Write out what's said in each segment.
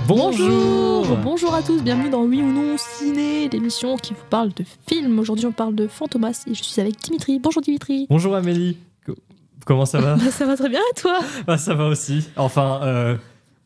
Bonjour. Bonjour à tous, bienvenue dans Oui ou Non Ciné, l'émission qui vous parle de films. Aujourd'hui on parle de Fantomas et je suis avec Dimitri. Bonjour Dimitri. Bonjour Amélie. Comment ça va? Ça va très bien et toi? Ça va aussi. Enfin,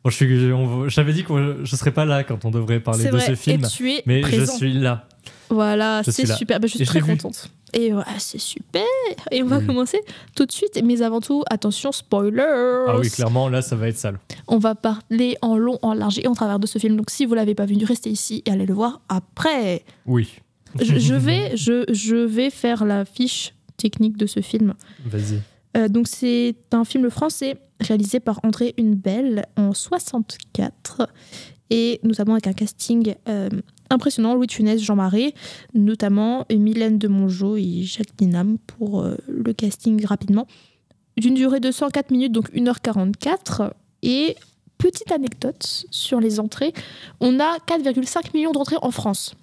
j'avais dit que je serais pas là quand on devrait parler de ce film, et tu es mais présent. je suis là. Voilà, c'est super. Je suis très vu. contente. Et c'est super. Et on va commencer tout de suite. Mais avant tout, attention, spoilers. Ah oui, clairement, là, ça va être sale. On va parler en long, en large et en travers de ce film. Donc si vous l'avez pas vu, restez ici et allez le voir après. Oui. Je vais faire la fiche technique de ce film. Vas-y. Donc c'est un film français réalisé par André Hunebelle en 64 et notamment avec un casting impressionnant, Louis de Funès, Jean Marais, notamment Mylène de Mongeau et Jacques Dinam pour le casting rapidement. D'une durée de 104 minutes, donc 1h44. Et petite anecdote sur les entrées, on a 4,5 millions d'entrées en France.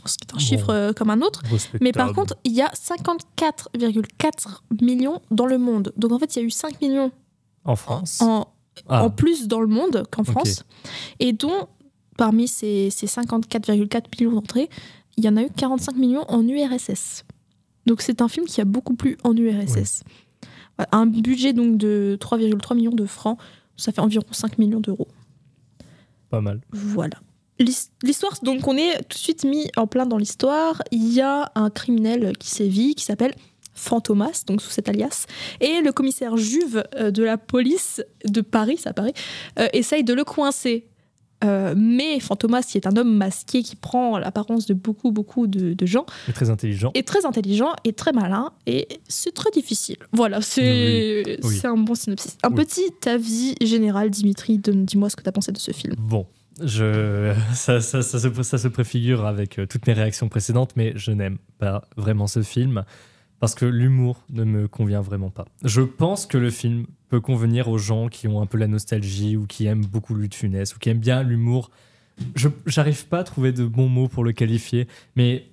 Ce qui est un chiffre comme un autre. Mais par contre, il y a 54,4 millions dans le monde. Donc en fait, il y a eu 5 millions en France en plus dans le monde qu'en France. Et dont, parmi ces 54,4 millions d'entrées, il y en a eu 45 millions en URSS. Donc c'est un film qui a beaucoup plu en URSS. Oui. Un budget donc de 3,3 millions de francs, ça fait environ 5 millions d'euros. Pas mal. Voilà. L'histoire, donc on est tout de suite mis en plein dans l'histoire. Il y a un criminel qui sévit, qui s'appelle Fantomas, donc sous cet alias, et le commissaire Juve de la police de Paris, ça paraît, essaye de le coincer. Mais Fantomas, qui est un homme masqué qui prend l'apparence de beaucoup de gens, et très intelligent et très malin, et c'est très difficile. Voilà, c'est un bon synopsis. Petit avis général, Dimitri, dis-moi ce que tu as pensé de ce film. Bon, ça se préfigure avec toutes mes réactions précédentes, mais je n'aime pas vraiment ce film parce que l'humour ne me convient vraiment pas. Je pense que le film peut convenir aux gens qui ont un peu la nostalgie ou qui aiment beaucoup Louis de Funès ou qui aiment bien l'humour. J'arrive pas à trouver de bons mots pour le qualifier, mais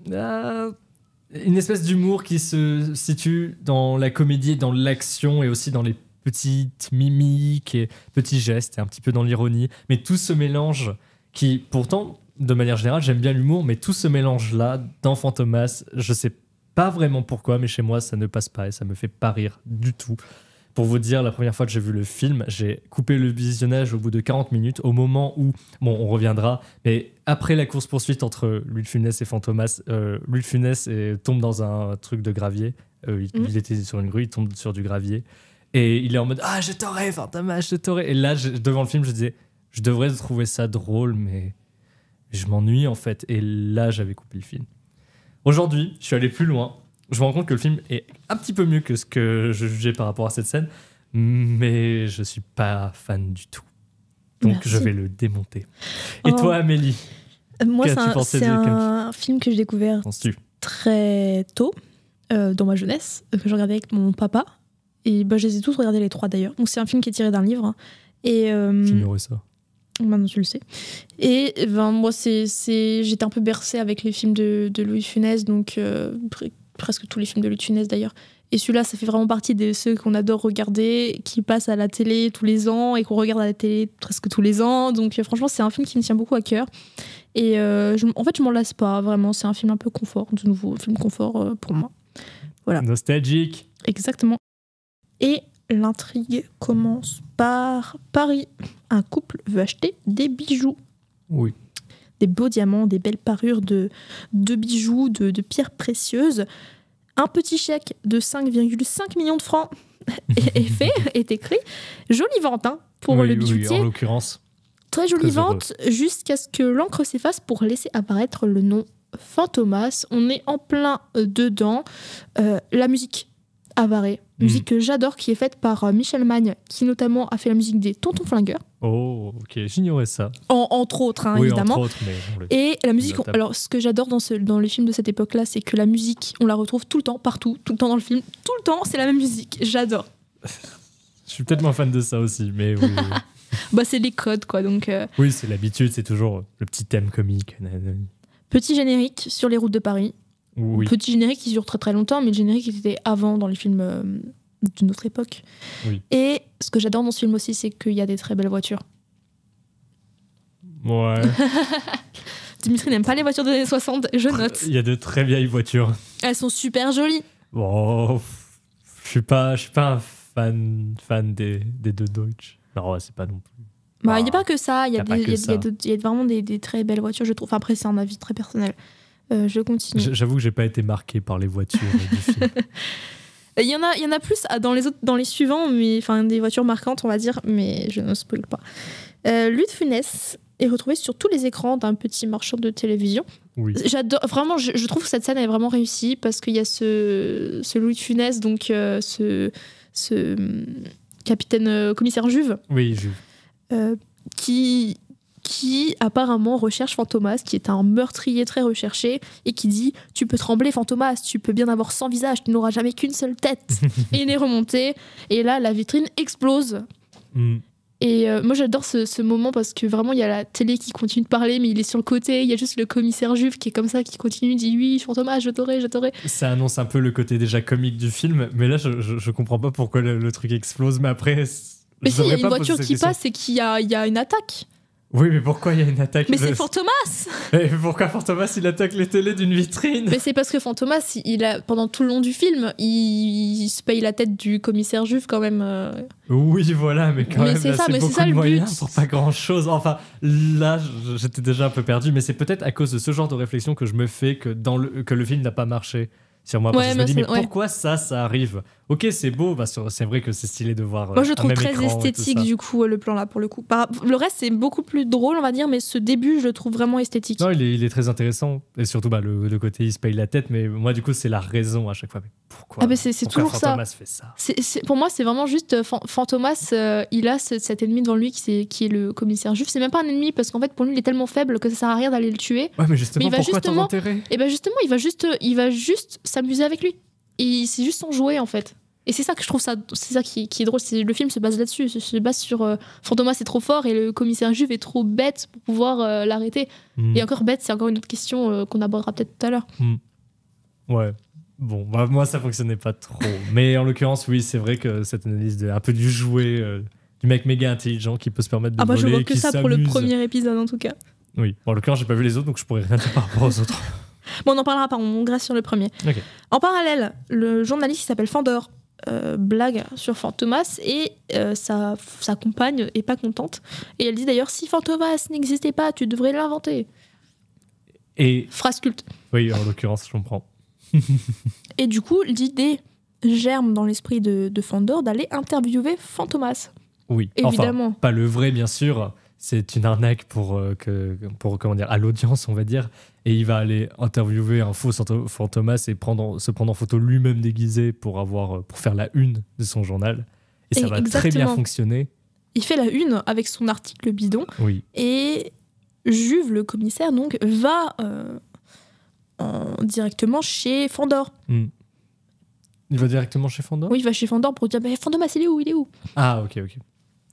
une espèce d'humour qui se situe dans la comédie, dans l'action et aussi dans les petites mimiques et petits gestes et un petit peu dans l'ironie, mais tout ce mélange qui, pourtant, de manière générale, j'aime bien l'humour, mais tout ce mélange-là dans Fantomas, je sais pas vraiment pourquoi, mais chez moi, ça ne passe pas et ça me fait pas rire du tout. Pour vous dire, la première fois que j'ai vu le film, j'ai coupé le visionnage au bout de 40 minutes, au moment où, bon, on reviendra, mais après la course-poursuite entre Louis de Funès et Fantomas, Louis de Funès tombe dans un truc de gravier, il était sur une grue, il tombe sur du gravier, et il est en mode « Ah, je t'aurais, Fantomas, je t'aurais !» Et là, devant le film, je disais « Je devrais trouver ça drôle, mais je m'ennuie en fait. » Et là, j'avais coupé le film. Aujourd'hui, je suis allé plus loin. Je me rends compte que le film est un petit peu mieux que ce que je jugeais par rapport à cette scène, mais je suis pas fan du tout. Donc, Merci. Je vais le démonter. Et toi, Amélie, moi, c'est un film que j'ai découvert très tôt, dans ma jeunesse, que je regardais avec mon papa. Et je les ai tous regardés, les trois d'ailleurs. Donc c'est un film qui est tiré d'un livre. Et j'ignorais ça. Maintenant tu le sais. Et moi j'étais un peu bercée avec les films de Louis de Funès, donc presque tous les films de Louis de Funès d'ailleurs. Et celui-là, ça fait vraiment partie de ceux qu'on adore regarder, qui passent à la télé tous les ans et qu'on regarde à la télé presque tous les ans. Donc franchement, c'est un film qui me tient beaucoup à cœur. Et en fait, je m'en lasse pas vraiment. C'est un film un peu confort, de nouveau, un film confort pour moi. Voilà. Nostalgique. Exactement. Et l'intrigue commence par Paris. Un couple veut acheter des bijoux. Oui. Des beaux diamants, des belles parures de bijoux, de pierres précieuses. Un petit chèque de 5,5 millions de francs est écrit. Jolie vente pour le bijoutier. Oui, en l'occurrence. Très jolie vente, jusqu'à ce que l'encre s'efface pour laisser apparaître le nom Fantomas. On est en plein dedans. La musique Avaré, musique que j'adore, qui est faite par Michel Magne, qui notamment a fait la musique des Tontons Flingueurs. Oh, ok, j'ignorais ça. Entre autres, oui, évidemment. Entre autres, mais et la musique, alors ce que j'adore dans les films de cette époque-là, c'est que la musique, on la retrouve tout le temps, partout, tout le temps dans le film, tout le temps, c'est la même musique. J'adore. Je suis peut-être moins fan de ça aussi, mais oui. C'est les codes, quoi. Donc, oui, c'est l'habitude, c'est toujours le petit thème comique. Petit générique sur les routes de Paris. Oui. Petit générique qui dure très très longtemps, mais le générique qui était avant dans les films d'une autre époque. Oui. Et ce que j'adore dans ce film aussi, c'est qu'il y a des très belles voitures. Ouais. Dimitri n'aime pas les voitures des années 60, je note. Il y a de très vieilles voitures. Elles sont super jolies. Bon, je suis pas un fan des deux Deutsch. Non, ouais, c'est pas non plus. Bah, il n'y a pas que ça. Il y a vraiment des très belles voitures, je trouve. Enfin, après, c'est un avis très personnel. Je continue. J'avoue que j'ai pas été marqué par les voitures du film. Il y en a plus dans les suivants, mais enfin des voitures marquantes, on va dire, mais je ne spoil pas. Louis de Funès est retrouvé sur tous les écrans d'un petit marchand de télévision. Oui. J'adore, vraiment, je trouve que cette scène est vraiment réussie parce qu'il y a ce Louis de Funès, donc ce capitaine commissaire Juve. Oui, Juve. Qui apparemment recherche Fantomas, qui est un meurtrier très recherché, et qui dit « Tu peux trembler, Fantomas, tu peux bien avoir 100 visages, tu n'auras jamais qu'une seule tête. » Et il est remonté, et là, la vitrine explose. Et moi, j'adore ce moment, parce que vraiment, il y a la télé qui continue de parler, mais il est sur le côté, il y a juste le commissaire Juve qui est comme ça, qui continue, dit « Oui, Fantomas, je t'aurai, je t'aurai. » Ça annonce un peu le côté déjà comique du film, mais là, je comprends pas pourquoi le truc explose, mais après... Mais si, il y a une voiture qui passe et qu'il y a une attaque. Oui, mais pourquoi il y a une attaque? Mais c'est Fantomas. Et pourquoi Fantomas il attaque les télés d'une vitrine? Mais c'est parce que Fantomas, pendant tout le long du film, il se paye la tête du commissaire Juve quand même. Oui, voilà, mais quand même, là, c'est beaucoup de moyens pour pas grand-chose. Enfin, là, j'étais déjà un peu perdu, mais c'est peut-être à cause de ce genre de réflexion que je me fais que le film n'a pas marché sur moi. Parce que je me dis, mais pourquoi ça arrive? Ok, c'est beau, bah, c'est vrai que c'est stylé de voir. Moi, je trouve très esthétique, du coup, le plan là, pour le coup. Le reste, c'est beaucoup plus drôle, on va dire, mais ce début, je le trouve vraiment esthétique. Non, il est très intéressant. Et surtout, bah, le côté, il se paye la tête, mais moi, du coup, c'est la raison à chaque fois. Mais pourquoi? C'est toujours Fantomas ça. Fait ça. Pour moi, c'est vraiment juste Fantomas, il a cet ennemi devant lui qui est le commissaire Juve. C'est même pas un ennemi, parce qu'en fait, pour lui, il est tellement faible que ça sert à rien d'aller le tuer. Ouais, mais justement, pourquoi t'en enterrer? Et ben justement, il va juste s'amuser avec lui. Et c'est juste son jouet, en fait. Et c'est ça que je trouve c'est ça qui est drôle. Le film se base là-dessus. Se base sur Fantomas est trop fort et le commissaire Juve est trop bête pour pouvoir l'arrêter. Et encore bête, c'est encore une autre question qu'on abordera peut-être tout à l'heure. Ouais. Bon, bah, moi, ça fonctionnait pas trop. Mais en l'occurrence, oui, c'est vrai que cette analyse un peu du jouet, du mec méga intelligent qui peut se permettre de voler, je vois que qui ça pour le premier épisode, en tout cas. Oui. Bon, en l'occurrence, j'ai pas vu les autres, donc je pourrais rien dire par rapport aux autres. Bon, on n'en parlera pas, on graisse sur le premier. Okay. En parallèle, le journaliste qui s'appelle Fandor blague sur Fantomas et sa compagne est pas contente. Et elle dit d'ailleurs, si Fantomas n'existait pas, tu devrais l'inventer. Et... Phrase culte. Oui, en l'occurrence, je comprends. Et du coup, l'idée germe dans l'esprit de Fandor d'aller interviewer Fantomas. Oui, évidemment. Enfin, pas le vrai, bien sûr. C'est une arnaque pour comment dire, à l'audience, on va dire. Et il va aller interviewer un faux Fantomas et se prendre en photo lui-même déguisé pour faire la une de son journal. Et ça va très bien fonctionner. Il fait la une avec son article bidon. Oui. Et Juve, le commissaire, donc, va directement chez Fandor. Il va directement chez Fandor? Oui, il va chez Fandor pour dire Fantomas, il est où? Ah, ok.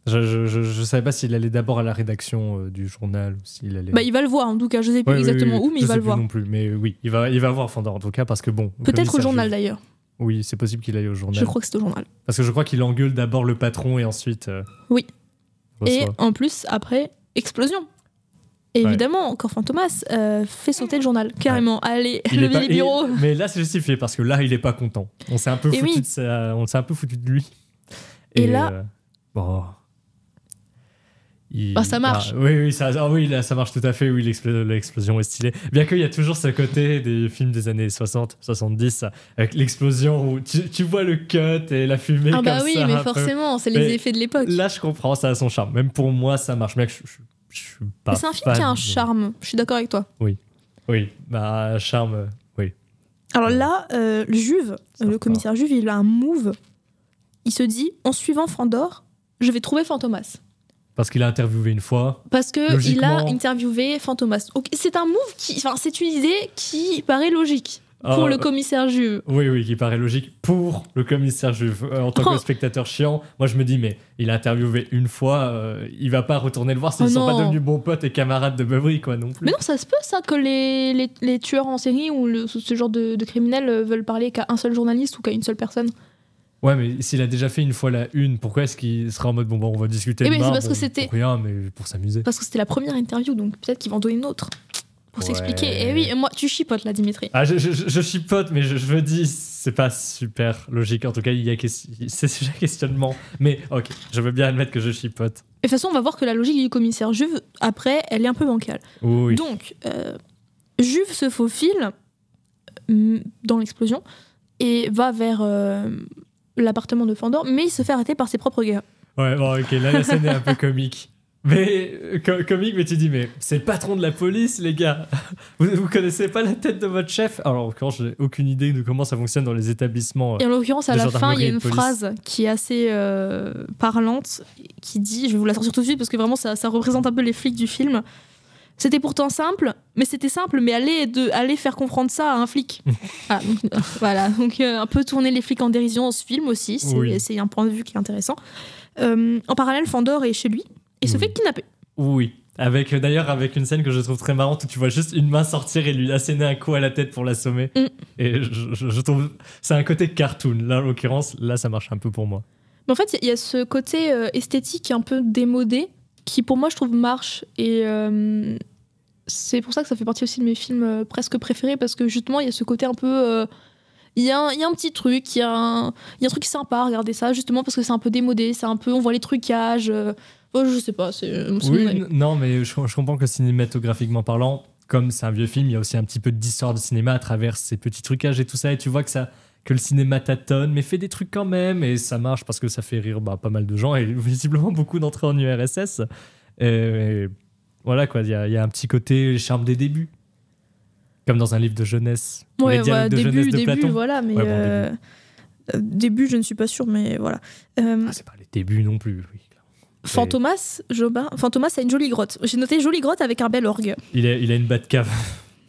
Je savais pas s'il allait d'abord à la rédaction du journal ou s'il allait... il va le voir en tout cas, je sais plus exactement où, mais il va le voir. Je sais plus non plus, mais oui, il va voir Fandor en tout cas parce que bon... Peut-être au journal d'ailleurs. Oui, c'est possible qu'il aille au journal. Je crois que c'est au journal. Parce que je crois qu'il engueule d'abord le patron et ensuite... Oui. Et en plus, après, explosion. Et évidemment, encore Fantomas fait sauter le journal, carrément. Allez, levez les bureaux. Mais là, c'est justifié parce que là, il est pas content. On s'est un peu foutu de lui. Et là... Bon... ça marche. Oui, là, ça marche tout à fait. Oui, l'explosion est stylée. Bien qu'il y a toujours ce côté des films des années 60, 70, avec l'explosion où tu vois le cut et la fumée comme ça. Ah bah oui, mais forcément, c'est les effets de l'époque. Là, je comprends, ça a son charme. Même pour moi, ça marche. Mais je suis pas. C'est un film qui a un charme. Je suis d'accord avec toi. Oui, bah charme, oui. Alors là, Juve, le commissaire Juve, il a un move. Il se dit, en suivant Fandor, je vais trouver Fantomas. Parce qu'il a interviewé une fois. Parce qu'il a interviewé Fantomas. C'est un move c'est une idée qui paraît logique pour le commissaire Juve. Oui, qui paraît logique pour le commissaire Juve. En tant que spectateur chiant, moi je me dis, mais il a interviewé une fois, il va pas retourner le voir s'ils sont pas devenus bons potes et camarades de beuverie, quoi, non plus. Mais non, ça se peut, ça, que les tueurs en série ou ce genre de criminels veulent parler qu'à un seul journaliste ou qu'à une seule personne. Ouais, mais s'il a déjà fait une fois la une, pourquoi est-ce qu'il sera en mode bon, on va discuter de mais c'est marbre, parce que c'était pour rien, mais pour s'amuser. parce que c'était la première interview, donc peut-être qu'ils vont en donner une autre pour s'expliquer. Et oui, moi, tu chipotes là, Dimitri. Ah, je chipote, mais je me dis, c'est pas super logique. En tout cas, c'est sujet à questionnement. Mais ok, je veux bien admettre que je chipote. Et de toute façon, on va voir que la logique du commissaire Juve, après, elle est un peu bancale. Oui. Donc, Juve se faufile dans l'explosion et va vers l'appartement de Fandor, mais il se fait arrêter par ses propres gars. Ouais, bon, ok, là, la scène est un peu comique. Mais comique, mais tu dis, mais c'est le patron de la police, les gars. Vous connaissez pas la tête de votre chef? Alors, encore, j'ai aucune idée de comment ça fonctionne dans les établissements. Et en l'occurrence, à de la fin, il y a gendarmerie et une de police. phrase qui est assez parlante, qui dit, je vais vous la sortir tout de suite parce que vraiment, ça représente un peu les flics du film. C'était pourtant simple, mais allez faire comprendre ça à un flic. Voilà, donc un peu tourner les flics en dérision dans ce film aussi, c'est un point de vue qui est intéressant. En parallèle, Fandor est chez lui et se fait kidnapper. Oui, d'ailleurs avec une scène que je trouve très marrante où tu vois juste une main sortir et lui asséner un coup à la tête pour l'assommer. Et je trouve c'est un côté cartoon. Là, en l'occurrence, là, ça marche un peu pour moi. Mais en fait, il y a ce côté esthétique un peu démodé qui, pour moi, je trouve marche. Et c'est pour ça que ça fait partie aussi de mes films presque préférés parce que justement, il y a ce côté un peu... Il y a un petit truc, il y a un truc sympa à regarder ça, justement parce que c'est un peu démodé, c'est un peu, on voit les trucages. Je sais pas, c'est oui, non, mais je comprends que cinématographiquement parlant, comme c'est un vieux film, il y a aussi un petit peu d'histoire de cinéma à travers ces petits trucages et tout ça, et tu vois que le cinéma tâtonne, mais fait des trucs quand même, et ça marche parce que ça fait rire pas mal de gens, et visiblement beaucoup d'entrées en URSS. Et voilà, quoi, il y a un petit côté charme des débuts. Comme dans un livre de jeunesse. Ouais, les dialogues de jeunesse de Platon. Voilà, mais début, je ne suis pas sûre, mais voilà. C'est pas les débuts non plus. Oui. Fantomas, Jobin. Fantomas a une jolie grotte. J'ai noté jolie grotte avec un bel orgue. Il a une Batcave.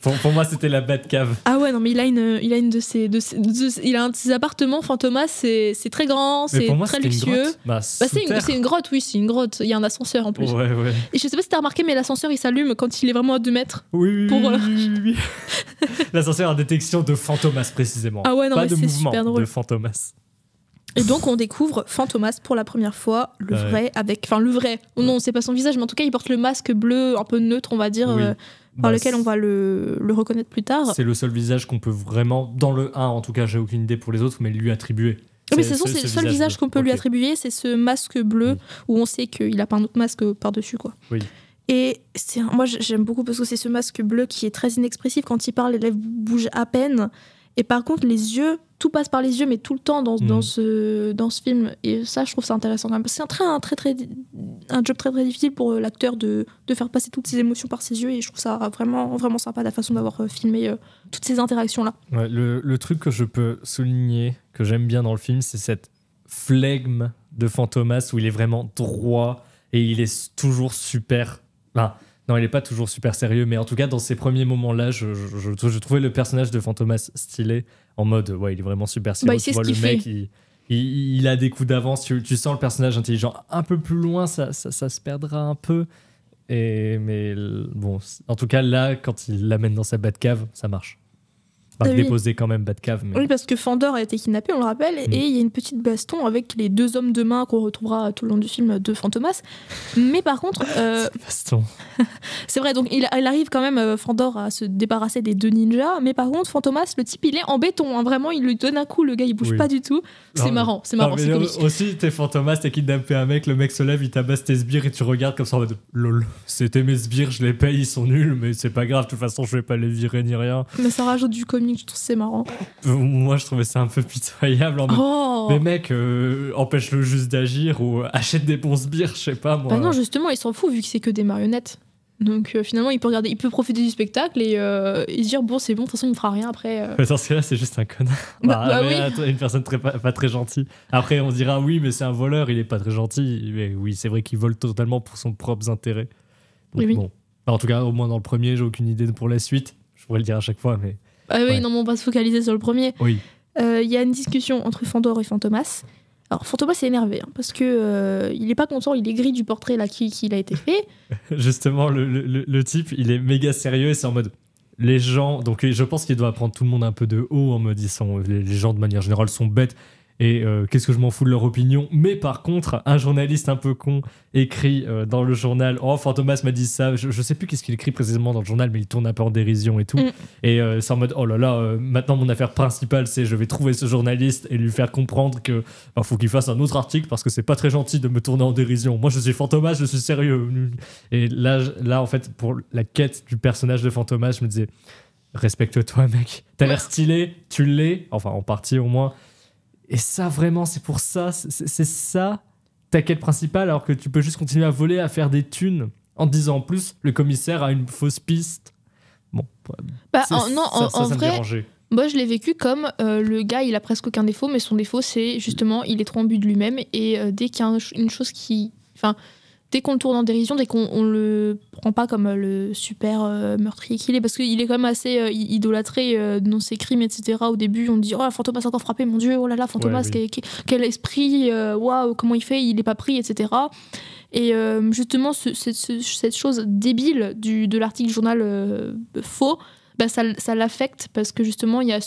Pour moi, c'était la Batcave. Ah ouais, non, mais il a un de ses appartements. Fantomas, c'est très grand, c'est très luxueux. C'est une grotte, oui, c'est une grotte. Il y a un ascenseur en plus. Ouais. Et je sais pas si t'as remarqué, mais l'ascenseur il s'allume quand il est vraiment à 2 mètres. Oui. L'ascenseur en détection de Fantomas précisément. Ah ouais, non, pas mais de c'est mouvement, super drôle. de Fantomas. Et donc on découvre Fantomas pour la première fois, le vrai. Non, c'est pas son visage, mais en tout cas il porte le masque bleu un peu neutre, on va dire, par lequel on va le reconnaître plus tard. C'est le seul visage qu'on peut vraiment, dans le 1 en tout cas, j'ai aucune idée pour les autres, mais lui attribuer. Mais c'est le seul visage qu'on peut lui attribuer, c'est ce masque bleu où on sait qu'il a pas un autre masque par-dessus, quoi. Oui. Et moi j'aime beaucoup parce que c'est ce masque bleu qui est très inexpressif. Quand il parle, les lèvres bougent à peine. Et par contre, les yeux, tout passe par les yeux, mais tout le temps dans ce film. Et ça, je trouve ça intéressant quand même. C'est un job très très difficile pour l'acteur de faire passer toutes ses émotions par ses yeux. Et je trouve ça vraiment, vraiment sympa, la façon d'avoir filmé toutes ces interactions-là. Ouais, le truc que je peux souligner, que j'aime bien dans le film, c'est cette flegme de Fantomas où il est vraiment droit et il est toujours super... Non, il est pas toujours super sérieux, mais en tout cas, dans ces premiers moments-là, je trouvais le personnage de Fantomas stylé, en mode, il est vraiment super sérieux. Tu vois, le mec, il a des coups d'avance, tu sens le personnage intelligent. Un peu plus loin, ça se perdra un peu. Mais bon, en tout cas, là, quand il l'amène dans sa Batcave, ça marche. Déposer quand même Batcave. Mais... Oui, parce que Fandor a été kidnappé, on le rappelle, et il y a une petite baston avec les 2 hommes de main qu'on retrouvera tout le long du film de Fantomas. Mais par contre... baston. C'est vrai, donc il arrive quand même, Fandor, à se débarrasser des 2 ninjas, mais par contre, Fantomas, le type, il est en béton. Vraiment, il lui donne un coup, le gars, il bouge pas du tout. C'est marrant, c'est comique. Aussi, t'es Fantomas, t'es kidnappé un mec, le mec se lève, il tabasse tes sbires et tu regardes comme ça en mode lol, c'était mes sbires, je les paye, ils sont nuls, mais c'est pas grave, de toute façon, je vais pas les virer ni rien. Mais ça rajoute du comique, je trouve c'est marrant. Moi, je trouvais ça un peu pitoyable. En mode, mais mec, empêche-le juste d'agir ou achète des bons sbires, je sais pas moi. Bah non, justement, il s'en fout vu que c'est que des marionnettes. Donc finalement, il peut profiter du spectacle et se dire bon, c'est bon, de toute façon, il me fera rien après. Mais dans ce cas-là, c'est juste un connard. Oui. Une personne pas très gentille. Après, on dira oui, mais c'est un voleur, il est pas très gentil. Mais oui, c'est vrai qu'il vole totalement pour son propre intérêt. Donc, bon. En tout cas, au moins dans le premier, j'ai aucune idée pour la suite. Je pourrais le dire à chaque fois, mais. Non, mais on va se focaliser sur le premier. Oui. Y a une discussion entre Fandor et Fantomas. Alors, Fantomas est énervé parce que il est pas content, il est gris du portrait là qui a été fait. Justement, le type, il est méga sérieux et c'est en mode les gens. Donc, je pense qu'il doit prendre tout le monde un peu de haut en mode les gens de manière générale sont bêtes. et qu'est-ce que je m'en fous de leur opinion. Mais par contre, un journaliste un peu con écrit dans le journal « Oh, Fantomas m'a dit ça ». Je sais plus qu'est-ce qu'il écrit précisément dans le journal, mais il tourne un peu en dérision et tout. Et c'est en mode « Oh là là, maintenant mon affaire principale, c'est je vais trouver ce journaliste et lui faire comprendre que faut qu'il fasse un autre article parce que c'est pas très gentil de me tourner en dérision. Moi, je suis Fantomas, je suis sérieux. » Et là, en fait, pour la quête du personnage de Fantomas, je me disais « Respecte-toi, mec. T'as l'air stylé, tu l'es. » Enfin, en partie au moins. Et ça, vraiment, c'est pour ça. C'est ça ta quête principale, alors que tu peux juste continuer à voler, à faire des thunes, en te disant en plus, le commissaire a une fausse piste. Bon, en me vrai, dérangeait. moi je l'ai vécu comme le gars, il a presque aucun défaut, mais son défaut, c'est justement, il est trop imbu de lui-même. Et dès qu'il y a une chose qui... Enfin, dès qu'on le tourne en dérision, dès qu'on le prend pas comme le super meurtrier qu'il est, parce qu'il est quand même assez idolâtré dans ses crimes, etc. Au début, on dit « Oh, Fantomas a tant frappé, mon Dieu, oh là là, Fantomas, oui. quel esprit, waouh, comment il fait, il est pas pris, etc. » Et justement, cette chose débile de l'article journal faux, bah, ça l'affecte, parce que justement, il y a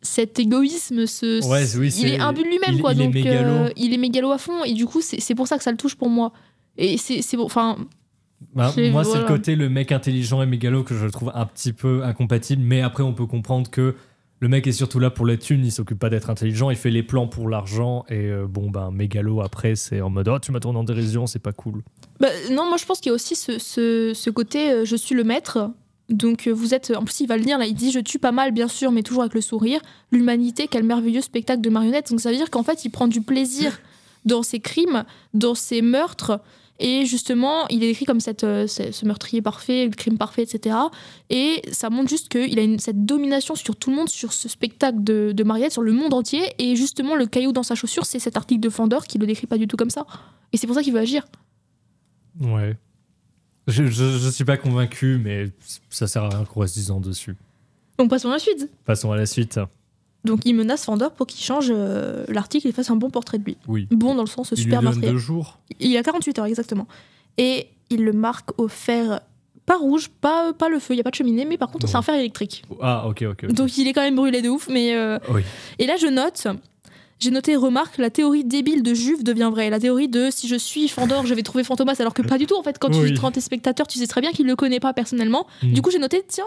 cet égoïsme, il est imbu de lui-même, quoi. Donc il est mégalo à fond, et du coup c'est pour ça que ça le touche pour moi. Et c'est bon, enfin moi c'est voilà. le côté le mec intelligent et mégalo que je trouve un petit peu incompatible, mais après on peut comprendre que le mec est surtout là pour la thune, il s'occupe pas d'être intelligent, il fait les plans pour l'argent, et mégalo après c'est en mode « Oh, tu m'as tourné en dérision, c'est pas cool ». Non, moi je pense qu'il y a aussi ce côté je suis le maître. Donc vous êtes, en plus il va le dire là, il dit « Je tue pas mal bien sûr, mais toujours avec le sourire. L'humanité, quel merveilleux spectacle de marionnettes ». Donc ça veut dire qu'en fait il prend du plaisir dans ses crimes, dans ses meurtres. Et justement, il est décrit comme ce meurtrier parfait, le crime parfait, etc. Et ça montre juste qu'il a cette domination sur tout le monde, sur ce spectacle de marionnettes, sur le monde entier. Et justement, le caillou dans sa chaussure, c'est cet article de Fandor qui le décrit pas du tout comme ça. Et c'est pour ça qu'il veut agir. Ouais. Je suis pas convaincu, mais ça sert à rien qu'on reste 10 ans dessus. Donc passons à la suite. Passons à la suite. Donc il menace Fandor pour qu'il change l'article et fasse un bon portrait de lui. Oui. Bon dans le sens super meurtrier. Il lui donne meurtrier. 2 jours. Il a 48 heures exactement. Et il le marque au fer, pas rouge, pas le feu, il n'y a pas de cheminée, mais par contre c'est un fer électrique. Ah ok. Donc il est quand même brûlé de ouf. Mais oui. Et là j'ai noté remarque, la théorie débile de Juve devient vraie. La théorie de si je suis Fandor, je vais trouver Fantomas, alors que pas du tout en fait. Quand t'es spectateur, tu sais très bien qu'il le connaît pas personnellement. Du coup j'ai noté tiens,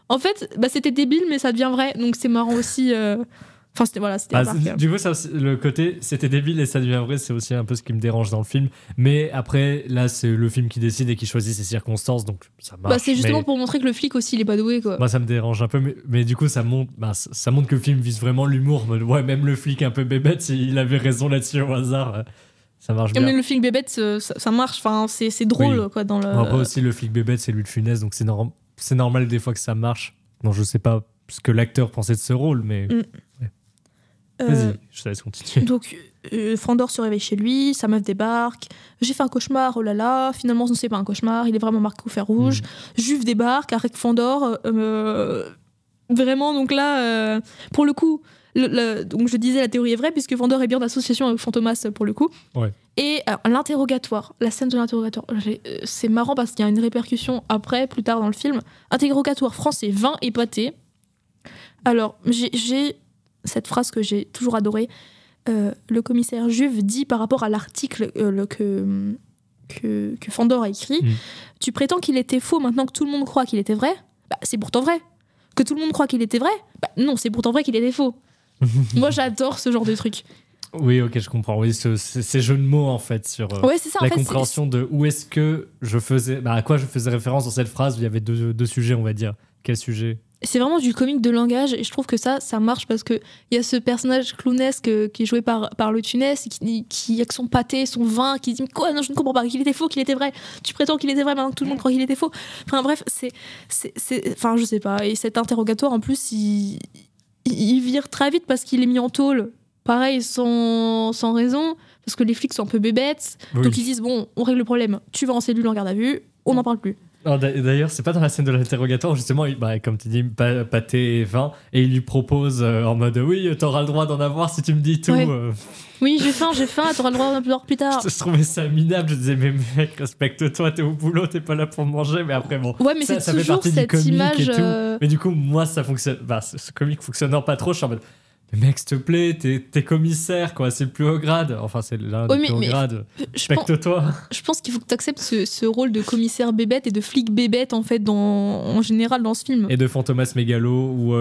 en fait c'était débile mais ça devient vrai. Donc c'est marrant aussi. Enfin, c'était remarqué. Du coup, ça, le côté c'était débile et ça devient vrai, c'est aussi un peu ce qui me dérange dans le film. Mais après, là, c'est le film qui décide et qui choisit ses circonstances, donc ça marche. C'est justement pour montrer que le flic aussi, il est pas doué, quoi. Moi, ça me dérange un peu, mais du coup, ça montre que le film vise vraiment l'humour. Ouais, même le flic un peu bébête, il avait raison là-dessus au hasard. Ça marche bien. Même le flic bébête, ça marche. Enfin, c'est drôle, quoi. Dans le... Après aussi, le flic bébête, c'est Louis de Funès, donc c'est normal des fois que ça marche. Non, je sais pas ce que l'acteur pensait de ce rôle, mais... Ouais. Vas-y, je te laisse continuer. Donc, Fandor se réveille chez lui, sa meuf débarque. J'ai fait un cauchemar, oh là là. Finalement, ce n'est pas un cauchemar, il est vraiment marqué au fer rouge. Juve débarque avec Fandor. Vraiment, donc là, pour le coup, donc je disais la théorie est vraie, puisque Fandor est bien en association avec Fantomas pour le coup. Ouais. Et alors, l'interrogatoire, la scène de l'interrogatoire, c'est marrant parce qu'il y a une répercussion après, plus tard dans le film. Interrogatoire français, vin et pâté. Alors, j'ai cette phrase que j'ai toujours adorée. Le commissaire Juve dit par rapport à l'article que Fandor a écrit, tu prétends qu'il était faux maintenant que tout le monde croit qu'il était vrai ? C'est pourtant vrai. Que tout le monde croit qu'il était vrai ? Non, c'est pourtant vrai qu'il était faux. Moi, j'adore ce genre de truc. Oui, ok, je comprends. Oui, ces jeux de mots, en fait, sur c'est ça, la compréhension de où est-ce que je faisais... à quoi je faisais référence dans cette phrase. Il y avait deux sujets, on va dire. Quel sujet ? C'est vraiment du comique de langage et je trouve que ça marche parce qu'il y a ce personnage clownesque qui est joué par le Tunès qui avec son pâté, son vin, qui dit quoi, non je ne comprends pas, qu'il était faux, qu'il était vrai, tu prétends qu'il était vrai maintenant que tout le monde croit qu'il était faux. Enfin bref, enfin je sais pas. Et cet interrogatoire en plus il vire très vite parce qu'il est mis en tôle, pareil sans raison, parce que les flics sont un peu bébêtes, donc ils disent bon on règle le problème, tu vas en cellule en garde à vue, on n'en parle plus. D'ailleurs, c'est pas dans la scène de l'interrogatoire, justement, comme tu dis, pâté et vin, et il lui propose en mode oui, t'auras le droit d'en avoir si tu me dis tout. Ouais. Oui, j'ai faim, t'auras le droit d'en avoir plus tard. Je trouvais ça minable, je disais, mais mec, respecte-toi, t'es au boulot, t'es pas là pour manger, mais après, bon. Ouais, mais ça c'est fait toujours partie du cette comique image. et tout. Mais du coup, moi, ça fonctionne. Ce comique fonctionnant pas trop, je suis en mode. Mais mec, s'il te plaît, t'es commissaire, quoi, c'est le plus haut grade. Enfin, c'est l'un des plus hauts grades. Respecte-toi. Je pense qu'il faut que tu acceptes ce rôle de commissaire bébête et de flic bébête, en fait, en général, dans ce film. Et de Fantomas mégalo, ou.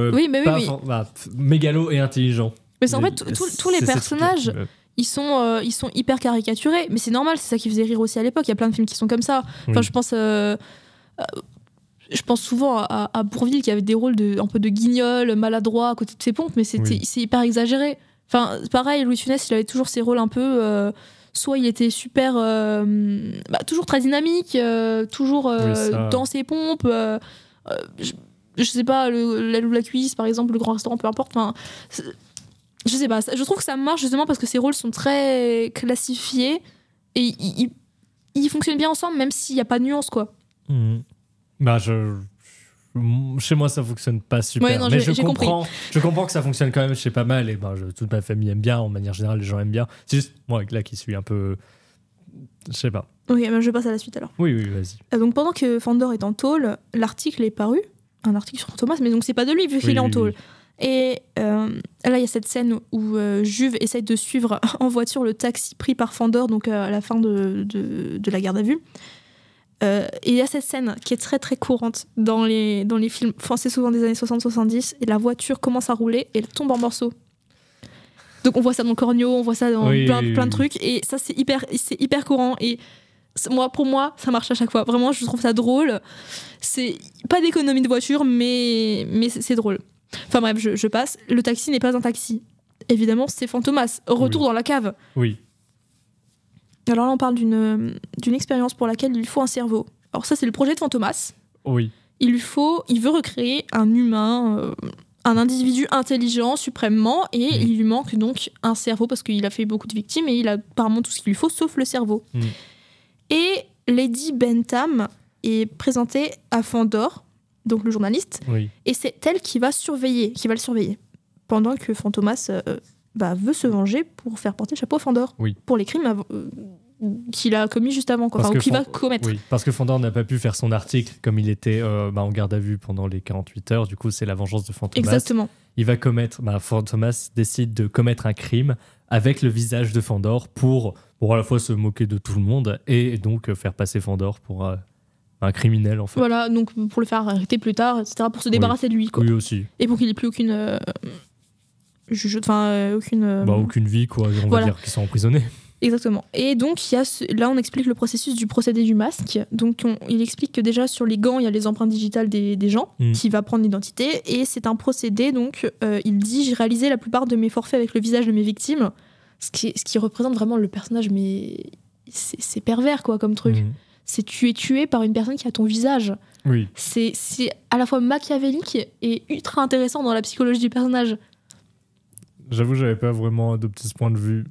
Mégalo et intelligent. Mais en fait, tous les personnages, ils sont hyper caricaturés. Mais c'est normal, c'est ça qui faisait rire aussi à l'époque. Il y a plein de films qui sont comme ça. Enfin, je pense souvent à Bourvil qui avait des rôles un peu de guignol, maladroit à côté de ses pompes, mais c'est hyper exagéré. Enfin, pareil, Louis de Funès, il avait toujours ses rôles un peu. Soit il était super. Toujours très dynamique, toujours dans ses pompes. Je sais pas, l'aile ou la cuisse, par exemple, le grand restaurant, peu importe. Enfin, je sais pas, je trouve que ça marche justement parce que ces rôles sont très classifiés et ils fonctionnent bien ensemble, même s'il n'y a pas de nuance, quoi. Chez moi, ça fonctionne pas super. Ouais, non, mais je comprends que ça fonctionne quand même chez pas mal. Et toute ma famille aime bien. En manière générale, les gens aiment bien. C'est juste moi là qui suis un peu. Je sais pas. Ok, je passe à la suite alors. Oui, vas-y. Donc pendant que Fandor est en tôle, l'article est paru. Un article sur Thomas, mais donc c'est pas de lui vu qu'il est en tôle. Et là, il y a cette scène où Juve essaye de suivre en voiture le taxi pris par Fandor, donc à la fin de la garde à vue. Et il y a cette scène qui est très très courante dans les films français, souvent des années 60-70, et la voiture commence à rouler et elle tombe en morceaux. Donc on voit ça dans Cornio, on voit ça dans plein de trucs, et ça c'est hyper courant. Et pour moi, ça marche à chaque fois. Vraiment, je trouve ça drôle. C'est pas d'économie de voiture, mais c'est drôle. Enfin bref, je passe. Le taxi n'est pas un taxi. Évidemment, c'est Fantomas. Retour dans la cave. Oui. Alors là, on parle d'une expérience pour laquelle il faut un cerveau. Alors ça, c'est le projet de Fantomas. Oui. Il veut recréer un humain, un individu intelligent suprêmement, et il lui manque donc un cerveau parce qu'il a fait beaucoup de victimes et il a apparemment tout ce qu'il lui faut sauf le cerveau. Et Lady Bentham est présentée à Fandor, donc le journaliste, et c'est elle qui va le surveiller, pendant que Fantomas veut se venger pour faire porter le chapeau à Fandor, pour les crimes qu'il a commis juste avant, quoi. Enfin, ou qu'il va commettre. Oui, parce que Fandor n'a pas pu faire son article comme il était en garde à vue pendant les 48 heures, du coup c'est la vengeance de Fantomas. Exactement. Il va Fantomas décide de commettre un crime avec le visage de Fandor pour à la fois se moquer de tout le monde et donc faire passer Fandor pour un criminel en fait. Voilà, donc pour le faire arrêter plus tard, etc., pour se débarrasser de lui, quoi. Oui aussi. Et pour qu'il n'ait plus aucune aucune vie, quoi, on va dire, qu'ils sont emprisonnés. Exactement. Et donc là on explique le processus du procédé du masque. Donc il explique que déjà sur les gants il y a les empreintes digitales des gens qui va prendre l'identité, et c'est un procédé, donc il dit: j'ai réalisé la plupart de mes forfaits avec le visage de mes victimes, ce qui représente vraiment le personnage, mais c'est pervers, quoi, comme truc. C'est tu es tué par une personne qui a ton visage. Oui. C'est à la fois machiavélique et ultra intéressant dans la psychologie du personnage. J'avoue, j'avais pas vraiment adopté ce point de vue.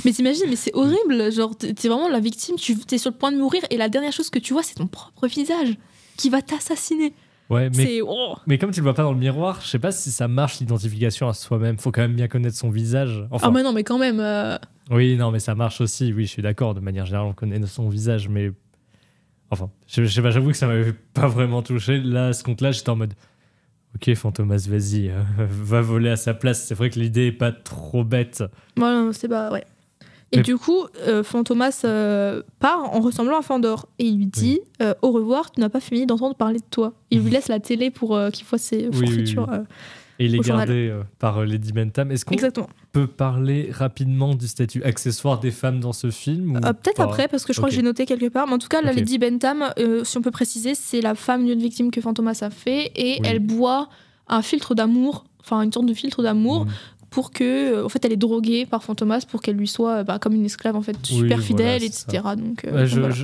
Mais t'imagines, mais c'est horrible. Genre, t'es vraiment la victime, t'es sur le point de mourir, et la dernière chose que tu vois, c'est ton propre visage qui va t'assassiner. Ouais, mais comme tu le vois pas dans le miroir, je sais pas si ça marche, l'identification à soi-même. Faut quand même bien connaître son visage. Enfin, mais non, mais quand même. Oui, non, mais ça marche aussi. Oui, je suis d'accord. De manière générale, on connaît son visage, mais enfin, je sais pas. J'avoue que ça m'avait pas vraiment touché. Là, à ce compte-là, j'étais en mode: ok, Fantomas, vas-y, va voler à sa place. C'est vrai que l'idée est pas trop bête. Non, c'est pas... Ouais. Et du coup, Fantomas part en ressemblant à Fandor. Et il lui dit au revoir, tu n'as pas fini d'entendre parler de toi. Il lui laisse la télé pour qu'il fasse ses forfaitures. Et il est gardé par Lady Bentham. Est-ce qu'on peut parler rapidement du statut accessoire des femmes dans ce film, ou peut-être après, parce que je crois que j'ai noté quelque part. Mais en tout cas, la Lady Bentham, si on peut préciser, c'est la femme d'une victime que Fantomas a fait, et elle boit un filtre d'amour, enfin une sorte de filtre d'amour, pour que, en fait, elle est droguée par Fantomas pour qu'elle lui soit comme une esclave, en fait, super fidèle, etc. Donc,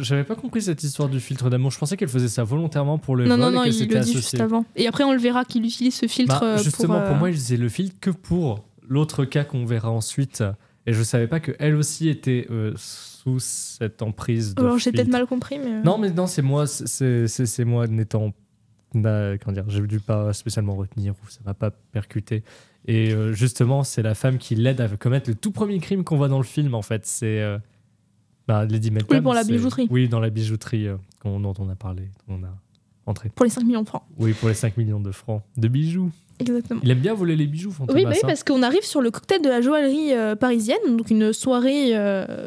j'avais pas compris cette histoire du filtre d'amour. Je pensais qu'elle faisait ça volontairement pour le vol. Non, et il le dit juste avant. Et après, on le verra qu'il utilise ce filtre. Justement, pour moi, il faisait le filtre que pour l'autre cas qu'on verra ensuite, Et je savais pas qu'elle aussi était sous cette emprise de Alors j'ai peut-être filtre. mal compris, mais. Non, mais non, c'est moi, c'est moi n'étant. Comment dire, j'ai dû pas spécialement retenir ou ça m'a pas percuté. Et justement, c'est la femme qui l'aide à commettre le tout premier crime qu'on voit dans le film, en fait. C'est Lady Meltham. Oui, pour la bijouterie. Oui, dans la bijouterie dont on a parlé, dont on a entré. Pour les 5 millions de francs. Oui, pour les 5 millions de francs de bijoux. Exactement. Il aime bien voler les bijoux, Fantomas. Oui, bah oui, parce qu'on arrive sur le cocktail de la joaillerie parisienne, donc une soirée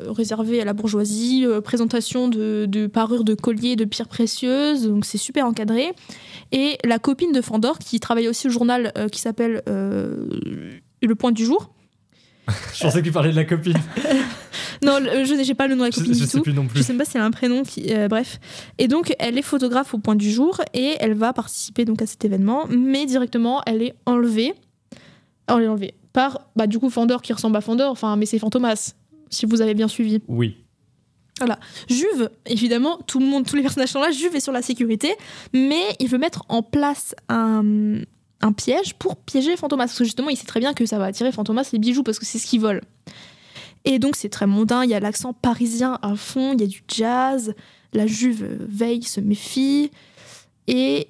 réservée à la bourgeoisie, présentation de parures de colliers, de pierres précieuses, donc c'est super encadré. Et la copine de Fandor, qui travaille aussi au journal qui s'appelle Le Point du Jour. Je pensais qu'il parlait de la copine. Non, je n'ai pas le nom de la copine Je du sais tout. plus non plus. Je sais même pas si elle a un prénom. Bref. Et donc, elle est photographe au Point du Jour et elle va participer donc à cet événement, mais directement, elle est enlevée. Alors, elle est enlevée par, du coup, Fandor qui ressemble à Fandor, mais c'est Fantomas, si vous avez bien suivi. Oui. Voilà. Juve, évidemment, tous les personnages sont là. Juve est sur la sécurité, mais il veut mettre en place un piège pour piéger Fantomas. Parce que justement, il sait très bien que ça va attirer Fantomas les bijoux parce que c'est ce qu'ils veulent. Et donc, c'est très mondain. Il y a l'accent parisien à fond. Il y a du jazz. La Juve veille, se méfie. Et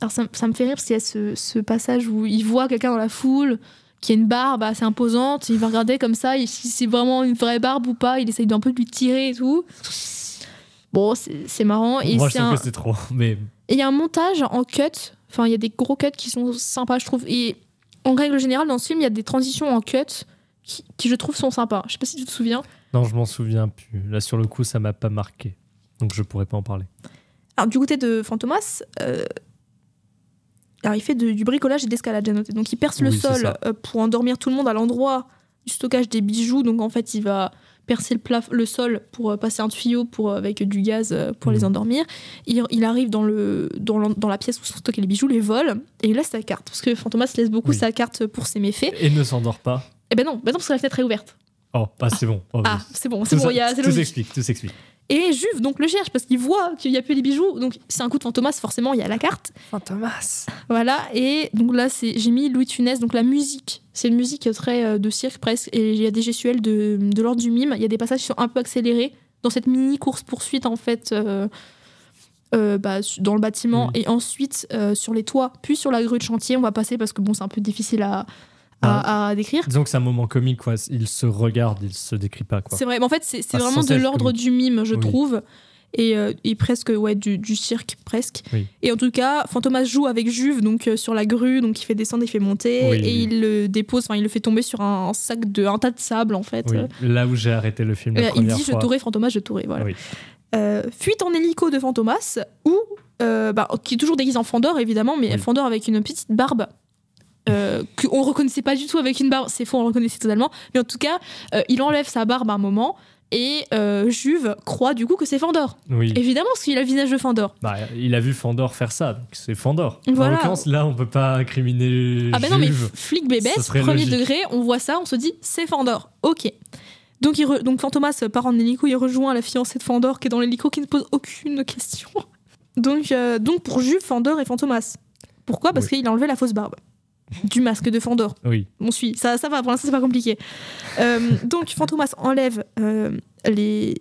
alors ça me fait rire parce qu'il y a ce passage où il voit quelqu'un dans la foule qui a une barbe assez imposante. Il va regarder comme ça, si c'est vraiment une vraie barbe ou pas. Il essaye d'un peu de lui tirer et tout. Bon, c'est marrant. Et moi, je trouve que c'est trop. Mais... Et il y a un montage en cut. Enfin, il y a des gros cuts qui sont sympas, je trouve. Et en règle générale, dans ce film, il y a des transitions en cut qui je trouve, sont sympas. Je sais pas si tu te souviens. Non, je m'en souviens plus. Là, sur le coup, ça m'a pas marqué. Donc, je pourrais pas en parler. Alors, du côté de Fantomas, alors il fait du bricolage et d'escalade, j'ai noté. Donc, il perce le sol pour endormir tout le monde à l'endroit du stockage des bijoux. Donc, en fait, il va percer le sol pour passer un tuyau avec du gaz pour les endormir. Il arrive dans la pièce où sont stockés les bijoux, les vole, et il laisse sa carte. Parce que Fantomas laisse beaucoup sa carte pour ses méfaits. Et ne s'endort pas. Eh ben non, parce que la fenêtre est ouverte. Oh, c'est bon. Oh, c'est bon, c'est bon. Tout s'explique. Et Juve donc le cherche parce qu'il voit qu'il n'y a plus les bijoux. Donc c'est un coup de Fantomas, forcément, il y a la carte. Fantomas. Voilà, et donc là, j'ai mis Louis de Funès, donc la musique. C'est une musique très de cirque presque. Et il y a des gestuels de l'ordre du mime. Il y a des passages qui sont un peu accélérés dans cette mini course-poursuite, en fait, dans le bâtiment. Et ensuite, sur les toits, puis sur la grue de chantier. On va passer parce que bon, c'est un peu difficile à décrire. Disons que c'est un moment comique, quoi. Il se regarde, il se décrit pas, quoi. C'est vrai, mais en fait, c'est vraiment de l'ordre du mime, je trouve. Et presque, du cirque, presque. Oui. Et en tout cas, Fantomas joue avec Juve, donc sur la grue, donc il fait descendre, il fait monter, il le dépose, il le fait tomber sur un tas de sable, en fait. Oui. Là où j'ai arrêté le film la première fois. Il dit, je t'aurai, Fantomas, je t'aurai, voilà. Oui. Fuite en hélico de Fantomas, qui est toujours déguisé en Fandor, évidemment, mais Fandor avec une petite barbe. Qu'on reconnaissait pas du tout avec une barbe, c'est faux, on le reconnaissait totalement, mais en tout cas il enlève sa barbe à un moment et Juve croit du coup que c'est Fandor, évidemment parce qu'il a le visage de Fandor. Il a vu Fandor faire ça, donc c'est Fandor. Voilà. En l'occurrence là on peut pas incriminer Juve. Non mais flic bébès, premier degré, on voit ça, on se dit c'est Fandor, ok. Donc Fantomas part en hélico, il rejoint la fiancée de Fandor qui est dans l'hélico, qui ne pose aucune question. Donc pour Juve, Fandor et Fantomas. Pourquoi ? Parce qu'il a enlevé la fausse barbe du masque de Fandor. Oui. On suit. Ça va, pour l'instant, c'est pas compliqué. Donc, Fantomas enlève les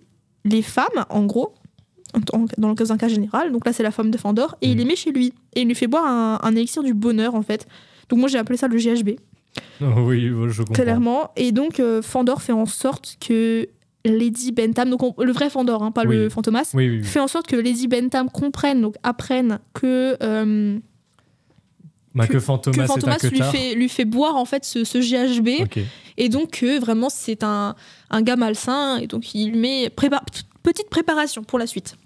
femmes, en gros, dans un cas général. Donc là, c'est la femme de Fandor. Et il les met chez lui. Et il lui fait boire un élixir du bonheur, en fait. Donc moi, j'ai appelé ça le GHB. Oui, je comprends. Clairement. Et donc, Fandor fait en sorte que Lady Bentham, donc le vrai Fandor, pas le Fantomas, fait en sorte que Lady Bentham apprenne que... que Fantomas lui fait boire en fait ce GHB, et donc vraiment c'est un gars malsain, et donc il met petite préparation pour la suite.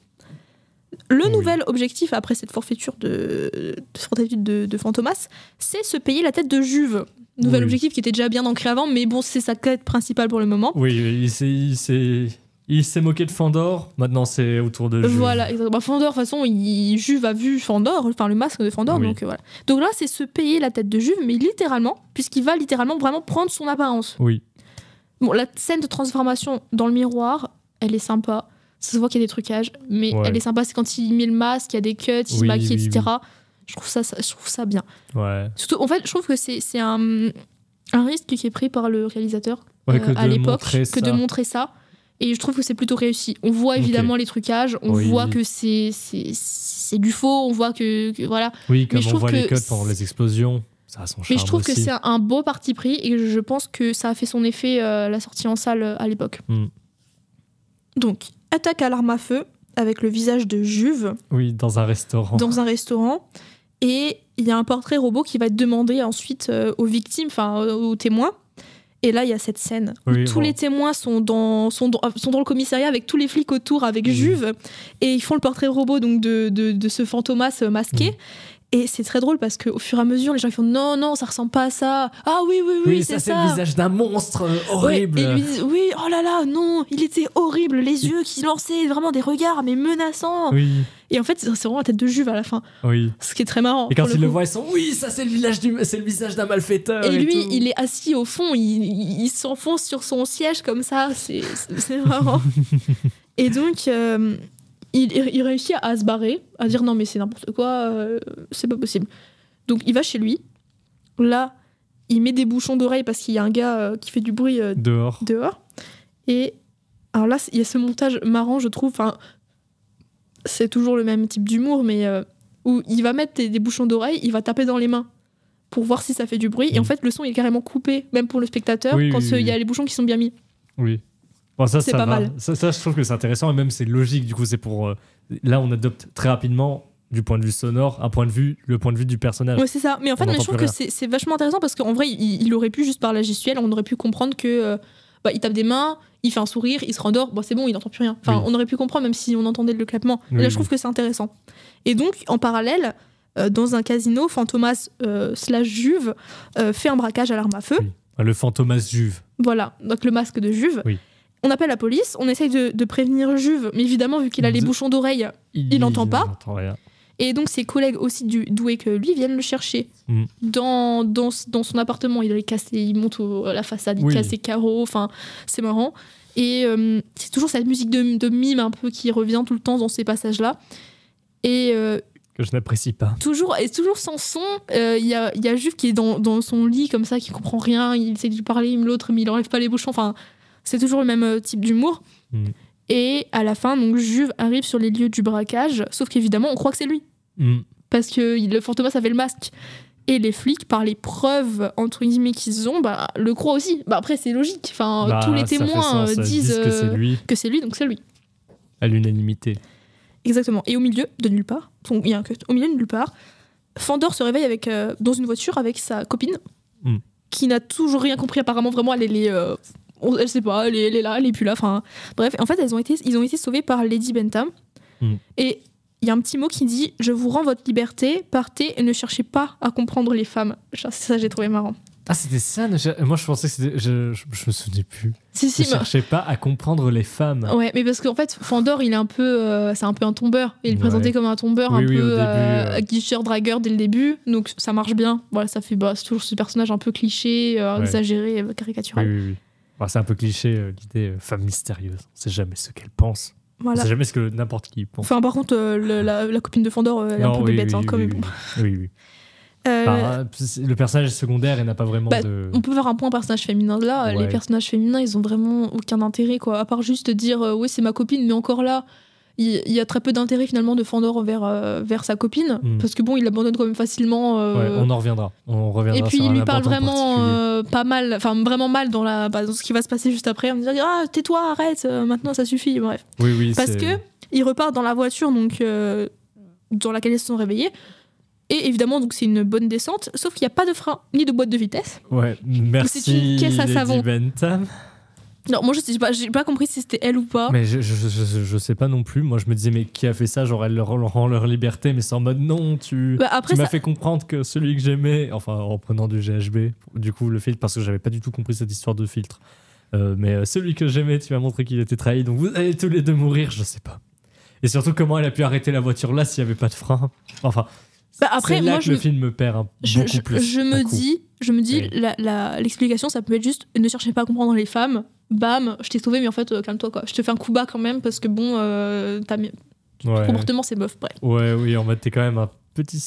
Le nouvel objectif après cette forfaiture de Fantomas, c'est se payer la tête de Juve. Nouvel objectif qui était déjà bien ancré avant, mais bon, c'est sa quête principale pour le moment. Il s'est moqué de Fandor, maintenant c'est autour de Juve. Voilà, exactement. Fandor, de toute façon, Juve a vu Fandor, le masque de Fandor, donc voilà. Donc là, c'est se payer la tête de Juve, mais littéralement, puisqu'il va littéralement vraiment prendre son apparence. Oui. Bon, la scène de transformation dans le miroir, elle est sympa. Ça se voit qu'il y a des trucages, mais elle est sympa. C'est quand il met le masque, il y a des cuts, il se maquille, etc. Je trouve ça bien. Ouais. Surtout, en fait, je trouve que c'est un risque qui est pris par le réalisateur. Ouais, que à de l'époque montrer que de ça. montrer ça. Et je trouve que c'est plutôt réussi. On voit évidemment les trucages, on Oui. voit que c'est du faux, on voit que voilà. Oui, comme Mais je on trouve voit les que cuts pendant les explosions, ça a son charme Mais je trouve que aussi. c'est un beau parti pris et je pense que ça a fait son effet la sortie en salle à l'époque. Donc, attaque à l'arme à feu avec le visage de Juve. Oui, dans un restaurant. Dans un restaurant. Et il y a un portrait robot qui va être demandé ensuite aux victimes, enfin aux témoins. Et là, il y a cette scène où tous les témoins sont dans le commissariat avec tous les flics autour, avec Juve. Et ils font le portrait robot donc de ce fantomas masqué. Et c'est très drôle parce qu'au fur et à mesure, les gens ils font non, ça ressemble pas à ça. Ah oui, c'est ça. C'est le visage d'un monstre horrible. Ouais, et lui disent oui, oh là là, non, il était horrible, les yeux qui lançaient vraiment des regards mais menaçants. Oui. Et en fait, c'est vraiment la tête de Juve à la fin. Oui. Ce qui est très marrant. Et quand ils le voient, ils sont oui, ça c'est le visage d'un malfaiteur. Et lui, tout. il est assis au fond, il s'enfonce sur son siège comme ça, c'est marrant. Et donc. Il réussit à se barrer, à dire non mais c'est n'importe quoi, c'est pas possible. Donc il va chez lui, là il met des bouchons d'oreilles parce qu'il y a un gars qui fait du bruit dehors. Et alors là il y a ce montage marrant je trouve, enfin, c'est toujours le même type d'humour mais où il va mettre des bouchons d'oreilles, il va taper dans les mains pour voir si ça fait du bruit et en fait le son il est carrément coupé même pour le spectateur quand il y a les bouchons qui sont bien mis. Oui. Bon, ça c'est pas mal. Ça, je trouve que c'est intéressant et même c'est logique. Du coup, c'est pour. Là, on adopte très rapidement, du point de vue sonore, le point de vue du personnage. Ouais, c'est ça. Mais en fait, je trouve que c'est vachement intéressant parce qu'en vrai, il aurait pu, juste par la gestuelle, on aurait pu comprendre que. Il tape des mains, il fait un sourire, il se rendort, bon, c'est bon, il n'entend plus rien. Enfin, on aurait pu comprendre même si on entendait le clappement. Et là, je trouve que c'est intéressant. Et donc, en parallèle, dans un casino, Fantomas / Juve fait un braquage à l'arme à feu. Oui. Le Fantomas Juve. Voilà, donc le masque de Juve. Oui. On appelle la police, on essaye de prévenir Juve, mais évidemment, vu qu'il a les bouchons d'oreilles, il n'entend pas. n'entend rien. Et donc, ses collègues aussi doués que lui viennent le chercher dans son appartement. Il monte à la façade, il casse les carreaux, enfin, c'est marrant. Et c'est toujours cette musique de mime un peu qui revient tout le temps dans ces passages-là. Et que je n'apprécie pas. Toujours sans son. Il y a Juve qui est dans son lit comme ça, qui comprend rien. Il essaie de lui parler, l'autre, mais il enlève pas les bouchons. Enfin, c'est toujours le même type d'humour. Et à la fin, donc Juve arrive sur les lieux du braquage, sauf qu'évidemment, on croit que c'est lui. Parce que le Fantomas avait le masque. Et les flics, par les preuves entre guillemets qu'ils ont, le croient aussi. Après, c'est logique. Enfin, tous les témoins disent que c'est lui, donc c'est lui. À l'unanimité. Exactement. Et au milieu de nulle part, il y a un cut, au milieu de nulle part, Fandor se réveille dans une voiture avec sa copine, qui n'a toujours rien compris apparemment. Vraiment, elle sait pas, elle est là, elle est plus là. Enfin, bref, en fait, ils ont été sauvés par Lady Bentham. Et il y a un petit mot qui dit « Je vous rends votre liberté, partez et ne cherchez pas à comprendre les femmes ». Ça, j'ai trouvé marrant. Ah, c'était ça. Moi, je pensais que c'était... Je me souvenais plus. Si, ne cherchez pas à comprendre les femmes. Ouais, mais parce qu'en fait, Fandor, il est un peu... c'est un peu un tombeur. Il est présenté comme un tombeur, guicheur-dragueur dès le début. Donc, ça marche bien. Voilà, ça fait... c'est toujours ce personnage un peu cliché, exagéré, caricatural. Oui. C'est un peu cliché, l'idée femme mystérieuse. On sait jamais ce qu'elle pense. Voilà. On sait jamais ce que n'importe qui pense. Enfin, par contre, la copine de Fandor, elle est un peu bébête. Oui. Le personnage est secondaire et n'a pas vraiment de... On peut faire un point personnage féminin là. Les personnages féminins, ils ont vraiment aucun intérêt, quoi. À part juste dire oui, c'est ma copine, mais encore là, il y a très peu d'intérêt finalement de Fandor vers sa copine, parce que bon, il l'abandonne quand même facilement. On en reviendra. Et puis il lui parle vraiment pas mal, enfin vraiment mal dans ce qui va se passer juste après. On va dire tais-toi, arrête, maintenant ça suffit. Bref. Oui. Parce que il repart dans la voiture donc dans laquelle ils se sont réveillés. Et évidemment, donc c'est une bonne descente, sauf qu'il n'y a pas de frein ni de boîte de vitesse. Ouais, merci. C'est une caisse à savon. Bentham. Non, moi j'ai pas compris si c'était elle ou pas. Mais je sais pas non plus. Moi je me disais, mais qui a fait ça? Genre, elle leur rend leur liberté, mais c'est en mode non, tu m'as fait comprendre que celui que j'aimais, enfin en prenant du GHB, du coup le filtre, parce que j'avais pas du tout compris cette histoire de filtre. Mais celui que j'aimais, tu m'as montré qu'il était trahi, donc vous allez tous les deux mourir, je sais pas. Et surtout, comment elle a pu arrêter la voiture là s'il y avait pas de frein? Enfin. Après, c'est là moi, que le film me perd beaucoup plus. Je me dis, l'explication, ça peut être juste ne cherchez pas à comprendre les femmes. Bam, je t'ai sauvé, mais en fait, calme-toi, quoi. Je te fais un coup bas quand même parce que bon, ton comportement, c'est bof. Bref. Oui, en mode, t'es quand même un petit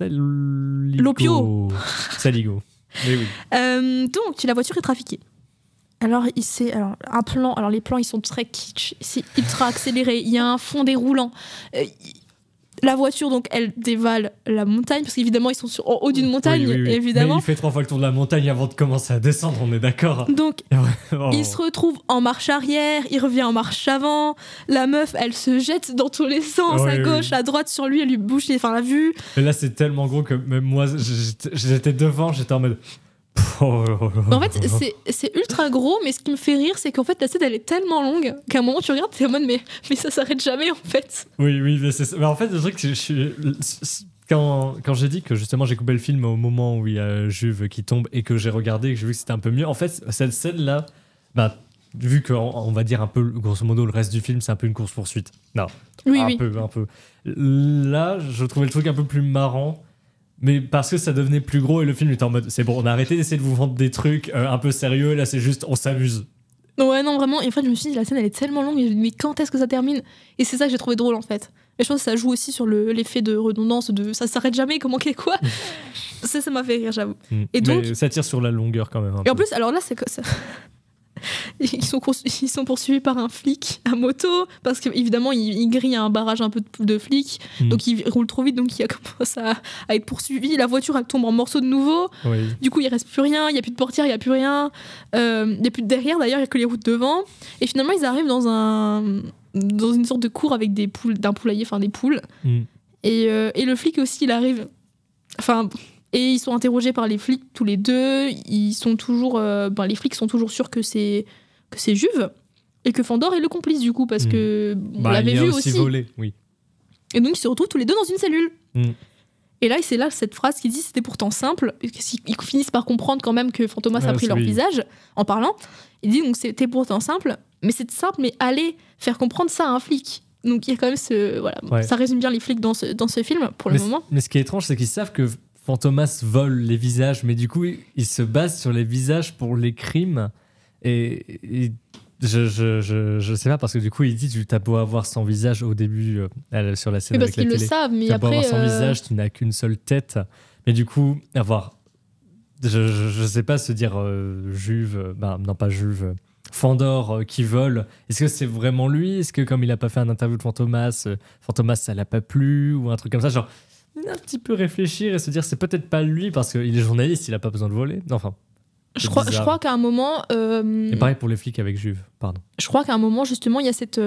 Lopio. Saligo. Mais oui. Donc, la voiture est trafiquée. Alors, un plan. Alors, les plans, ils sont très kitsch. C'est ultra accéléré. Il y a un fond déroulant. La voiture, donc, elle dévale la montagne, parce qu'évidemment, ils sont en haut d'une montagne, Oui. évidemment. Mais il fait 3 fois le tour de la montagne avant de commencer à descendre, on est d'accord. Donc, il se retrouve en marche arrière, il revient en marche avant. La meuf, elle se jette dans tous les sens, à gauche, à droite, sur lui, elle lui bouche la vue. Mais là, c'est tellement gros que même moi, j'étais devant, j'étais en mode... En fait, c'est ultra gros, mais ce qui me fait rire, c'est qu'en fait, la scène, elle est tellement longue qu'à un moment, tu regardes, t'es en mode, mais ça s'arrête jamais, en fait. Oui, mais c'est ça. Mais en fait, le truc, quand j'ai dit que justement j'ai coupé le film au moment où il y a Juve qui tombe et que j'ai regardé et que j'ai vu que c'était un peu mieux, en fait, cette scène-là, bah, vu qu'on va dire un peu, grosso modo, le reste du film, c'est un peu une course-poursuite. Non, un peu. Là, je trouvais le truc un peu plus marrant. Mais parce que ça devenait plus gros et le film était en mode c'est bon, on a arrêté d'essayer de vous vendre des trucs un peu sérieux, là c'est juste on s'amuse. Ouais, non, vraiment. Et en fait, je me suis dit, la scène elle est tellement longue, et je me dis, mais quand est-ce que ça termine? Et c'est ça que j'ai trouvé drôle en fait. Et je pense que ça joue aussi sur l'effet de redondance, de ça s'arrête jamais, comment quoi. Ça m'a fait rire, j'avoue. Et donc, mais ça tire sur la longueur quand même. Et en plus, alors là, c'est que ça. Ils sont poursuivis par un flic à moto parce qu'évidemment il grille un barrage un peu de flics, donc il roule trop vite, donc il commence à être poursuivi. La voiture elle tombe en morceaux de nouveau, du coup il reste plus rien, il y a plus de portière, il y a plus rien, il y a plus de derrière d'ailleurs, il y a que les routes devant, et finalement ils arrivent dans une sorte de cour avec des poules, d'un poulailler, enfin des poules, et le flic aussi il arrive, et ils sont interrogés par les flics tous les deux. Ils sont toujours, les flics sont toujours sûrs que c'est Juve et que Fandor est le complice du coup, parce que on l'avait vu aussi. Volé, oui. Et donc ils se retrouvent tous les deux dans une cellule. Et là, c'est là cette phrase qui dit c'était pourtant simple. Ils finissent par comprendre quand même que Fantomas a pris leur visage en parlant. Il dit donc c'était pourtant simple, mais c'est simple, mais allez faire comprendre ça à un flic. Donc il y a quand même ça résume bien les flics dans ce film pour le moment. Mais ce qui est étrange, c'est qu'ils savent que Fantomas vole les visages, mais du coup, il se base sur les visages pour les crimes. Et je sais pas, parce que du coup, il dit tu t'as beau avoir son visage au début sur la scène avec la télé. Parce qu'ils le savent, mais tu as après... beau avoir son visage, tu n'as qu'une seule tête. Mais du coup, je sais pas, se dire Juve, non pas Juve, Fandor qui vole, est-ce que c'est vraiment lui? Est-ce que comme il a pas fait un interview de Fantomas ça l'a pas plu? Ou un truc comme ça, genre un petit peu réfléchir et se dire c'est peut-être pas lui parce qu'il est journaliste, il a pas besoin de voler. Enfin, je crois qu'à un moment... Et pareil pour les flics avec Juve, pardon. Je crois qu'à un moment, justement, il y a cette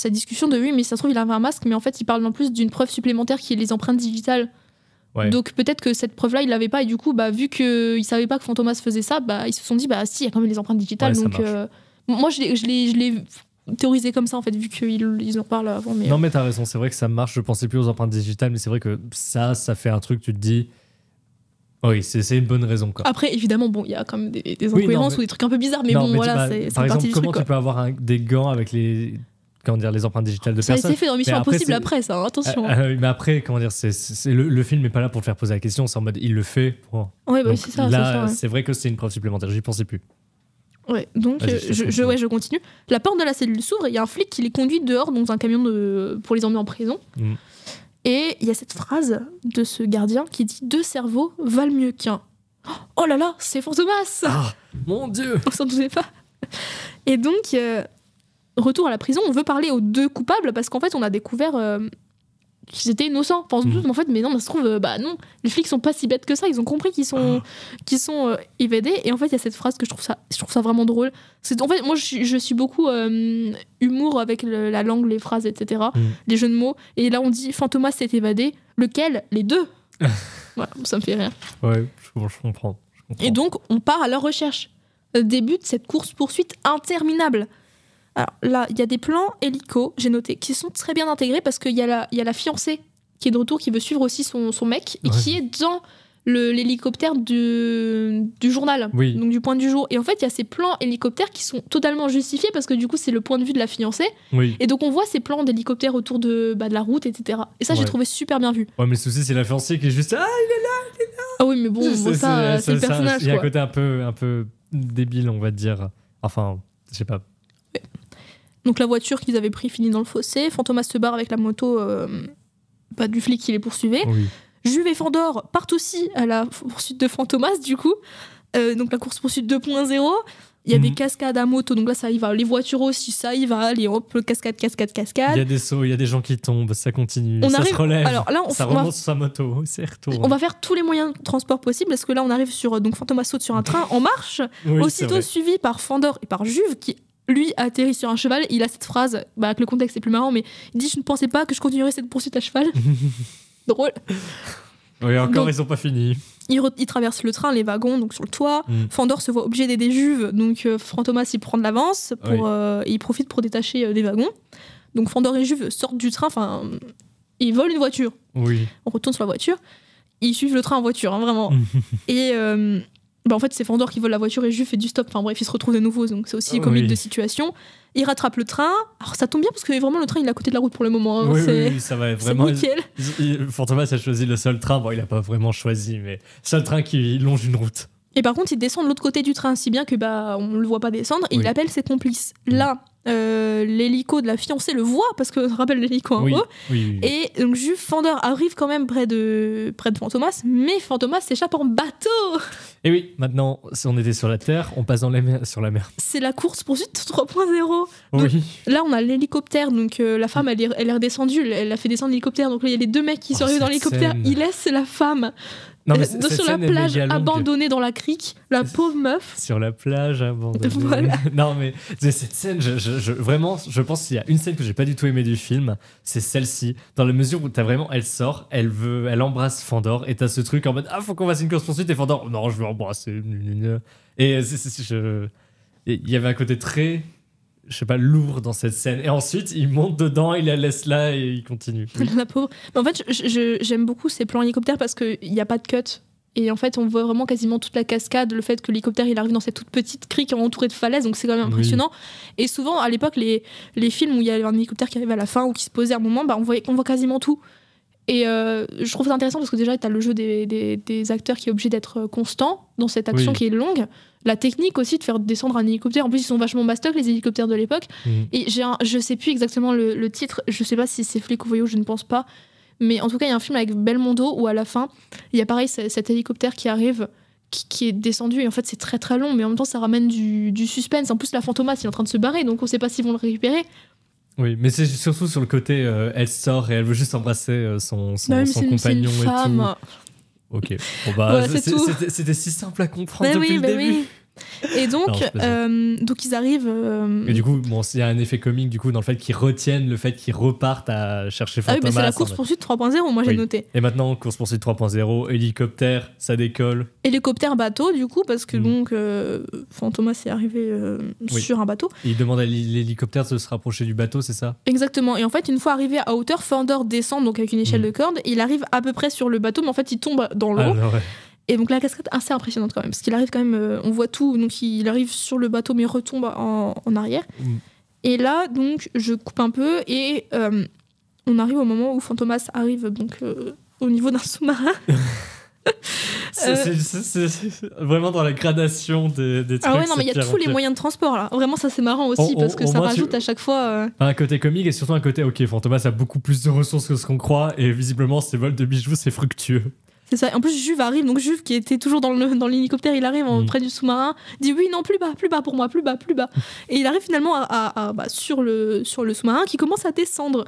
discussion de oui, mais ça se trouve, il avait un masque, mais en fait, il parle en plus d'une preuve supplémentaire qui est les empreintes digitales. Ouais. Donc peut-être que cette preuve-là, il l'avait pas, et du coup, vu qu'ils savaient pas que Fantomas faisait ça, ils se sont dit, si, il y a quand même les empreintes digitales. Ouais, donc moi, je l'ai théorisé comme ça, en fait, vu qu'ils en parlent avant. Mais, non, mais t'as raison, c'est vrai que ça marche. Je pensais plus aux empreintes digitales, mais c'est vrai que ça fait un truc, tu te dis... Oui, c'est une bonne raison. Quoi. Après, évidemment, il y a quand même des incohérences ou des trucs un peu bizarres, mais voilà, c'est par exemple, comment truc, tu peux avoir des gants avec les empreintes digitales de ça personnes? Ça a été fait dans Mission Impossible après, ça, attention. Mais après, le film n'est pas là pour te faire poser la question, c'est en mode, il le fait. Oui, c'est ça. Là, c'est vrai que c'est une preuve supplémentaire, j'y pensais plus. Ouais, donc je continue. La porte de la cellule s'ouvre et il y a un flic qui les conduit dehors dans un camion pour les emmener en prison. Et il y a cette phrase de ce gardien qui dit « Deux cerveaux valent mieux qu'un ». Oh là là, c'est Fantomas! Ah, mon Dieu! On s'en doutait pas. Et donc, retour à la prison, on veut parler aux deux coupables parce qu'en fait, on a découvert qu'ils étaient innocents. Enfin, en fait, mais non, ça se trouve, non, les flics sont pas si bêtes que ça. Ils ont compris qu'ils sont évadés. Et en fait, il y a cette phrase que je trouve ça vraiment drôle. En fait, moi, je suis beaucoup humour avec la langue, les phrases, etc. Les jeux de mots. Et là, on dit Fantomas s'est évadé. Lequel? Les deux. Voilà, ça me fait rire. Ouais, je comprends. Et donc, on part à leur recherche. Débute cette course-poursuite interminable. Alors là, il y a des plans hélico, j'ai noté, qui sont très bien intégrés parce qu'il y a la fiancée qui est de retour, qui veut suivre aussi son mec, et qui est dans l'hélicoptère du journal, donc du point du jour. Et en fait, il y a ces plans hélicoptères qui sont totalement justifiés parce que du coup, c'est le point de vue de la fiancée. Et donc, on voit ces plans d'hélicoptères autour de la route, etc. Et ça, j'ai trouvé super bien vu. Ouais, mais le souci, c'est la fiancée qui est juste « Ah, il est là !» Ah oui, mais bon, c'est le personnage. Il y a un côté un peu débile, on va dire. Enfin, je sais pas. Donc la voiture qu'ils avaient pris finit dans le fossé. Fantomas se barre avec la moto du flic qui les poursuivait. Juve et Fandor partent aussi à la poursuite de Fantomas, du coup. Donc la course-poursuite 2.0. Il y a des cascades à moto, donc là ça y va. Les voitures aussi, ça y va. Allez, hop, cascade. Il y a des sauts, il y a des gens qui tombent, ça continue, On ça arrive- se relève, alors là, ça remonte sur sa moto, c'est retour. On va faire tous les moyens de transport possibles parce que là on arrive sur donc Fantomas saute sur un train en marche, Oui, c'est aussitôt vrai. suivi par Fandor et par Juve qui lui atterrit sur un cheval. Il a cette phrase, que le contexte est plus marrant, mais il dit je ne pensais pas que je continuerais cette poursuite à cheval. Drôle. Oui, encore, Donc- ils sont pas finis. Il traverse le train, les wagons, donc sur le toit. Mm. Fandor se voit obligé d'aider Juve, donc Fantomas il prend de l'avance pour, et il profite pour détacher des wagons. Donc Fandor et Juve sortent du train, enfin ils volent une voiture. Oui. On retourne sur la voiture. Ils suivent le train en voiture, hein, vraiment. Et en fait, c'est Fandor qui vole la voiture et Juve fait du stop. Enfin bref, ils se retrouvent de nouveau, donc c'est aussi comique Oui. de situation. Ils rattrapent le train. Alors ça tombe bien parce que vraiment le train il est à côté de la route pour le moment. Hein. Oui, c'est oui, ça va c'est vraiment. nickel. Fantomas a choisi le seul train, bon, il a pas vraiment choisi, mais seul train qui longe une route. Et par contre, il descend de l'autre côté du train, si bien que on le voit pas descendre. Et Oui. il appelle ses complices. Là, l'hélico de la fiancée le voit parce que ça rappelle l'hélico en Oui, haut. oui, oui. Et donc Juve Fandor arrive quand même près de Fantomas, mais Fantomas s'échappe en bateau. Et oui, maintenant, si on était sur la Terre, on passe sur la mer. C'est la course poursuite 3.0. Donc, Oui. là, on a l'hélicoptère, donc la femme, elle est redescendue, elle a fait descendre l'hélicoptère. Donc là, il y a les deux mecs qui sont arrivés dans cette l'hélicoptère. scène. Il laisse la femme Non, mais cette sur la scène est plage, méga longue. abandonnée dans la crique. La pauvre meuf. Sur la plage abandonnée. Voilà. Non, mais cette scène, vraiment, je pense qu'il y a une scène que j'ai pas du tout aimée du film, c'est celle-ci, dans la mesure où t'as vraiment, elle sort, elle embrasse Fandor, et t'as ce truc en mode, ah, faut qu'on fasse une course poursuite, et Fandor, non, je veux embrasser. Et il y avait un côté très, je sais pas, lourd dans cette scène. Et ensuite, il monte dedans, il la laisse là, et il continue. Oui. La pauvre. Mais en fait, j'aime beaucoup ces plans hélicoptères parce qu'il n'y a pas de cut. Et en fait, on voit vraiment quasiment toute la cascade, le fait que l'hélicoptère il arrive dans cette toute petite crique entourée de falaises, donc c'est quand même impressionnant. Et souvent, à l'époque, les films où il y a un hélicoptère qui arrive à la fin ou qui se posait à un moment, on voit quasiment tout. Et je trouve ça intéressant parce que déjà, tu as le jeu des acteurs qui est obligé d'être constant dans cette action qui est longue. La technique aussi de faire descendre un hélicoptère. En plus, ils sont vachement mastoc, les hélicoptères de l'époque. Et je sais plus exactement le titre. Je sais pas si c'est Flic ou Voyou, je ne pense pas. Mais en tout cas, il y a un film avec Belmondo où à la fin, il y a pareil cet hélicoptère qui arrive, qui est descendu. Et en fait, c'est très très long, mais en même temps, ça ramène du suspense. En plus, la Fantomas, il est en train de se barrer, donc on sait pas s'ils vont le récupérer. Oui, mais c'est surtout sur le côté, elle sort et elle veut juste embrasser son compagnon c'est une femme. et tout. Ok, bon bah, Voilà, c'est tout. c'était si simple à comprendre Bah depuis le début. oui. Et donc, Non, je plaisante. donc ils arrivent. Et du coup, bon, il y a un effet comique du coup dans le fait qu'ils retiennent le fait qu'ils repartent à chercher Ah oui, Fantomas. mais c'est la course poursuite 3.0, moi j'ai Oui. noté. Et maintenant, course poursuite 3.0, hélicoptère, ça décolle. Hélicoptère bateau, du coup, parce que donc Fantomas est arrivé sur un bateau. Et il demande à l'hélicoptère de se rapprocher du bateau, c'est ça? Exactement. Et en fait, une fois arrivé à hauteur, Fandor descend donc avec une échelle de corde. Et il arrive à peu près sur le bateau, mais en fait, il tombe dans l'eau. Alors, ouais. Et donc la cascade assez impressionnante quand même, parce qu'il arrive quand même, on voit tout, donc il arrive sur le bateau mais il retombe en arrière. Et là donc je coupe un peu et on arrive au moment où Fantomas arrive donc au niveau d'un sous-marin. C'est vraiment dans la gradation des trucs. Ah ouais non mais il y a c'est tous les pire. moyens de transport là, vraiment ça c'est marrant aussi parce que au ça moins, rajoute à chaque fois... Un côté comique et surtout un côté, ok, Fantomas a beaucoup plus de ressources que ce qu'on croit et visiblement ses vols de bijoux c'est fructueux. C'est ça. En plus, Juve arrive. Donc, Juve, qui était toujours dans l'hélicoptère, il arrive près du sous-marin, dit oui, non, plus bas pour moi, plus bas. Et il arrive finalement sur le sous-marin qui commence à descendre.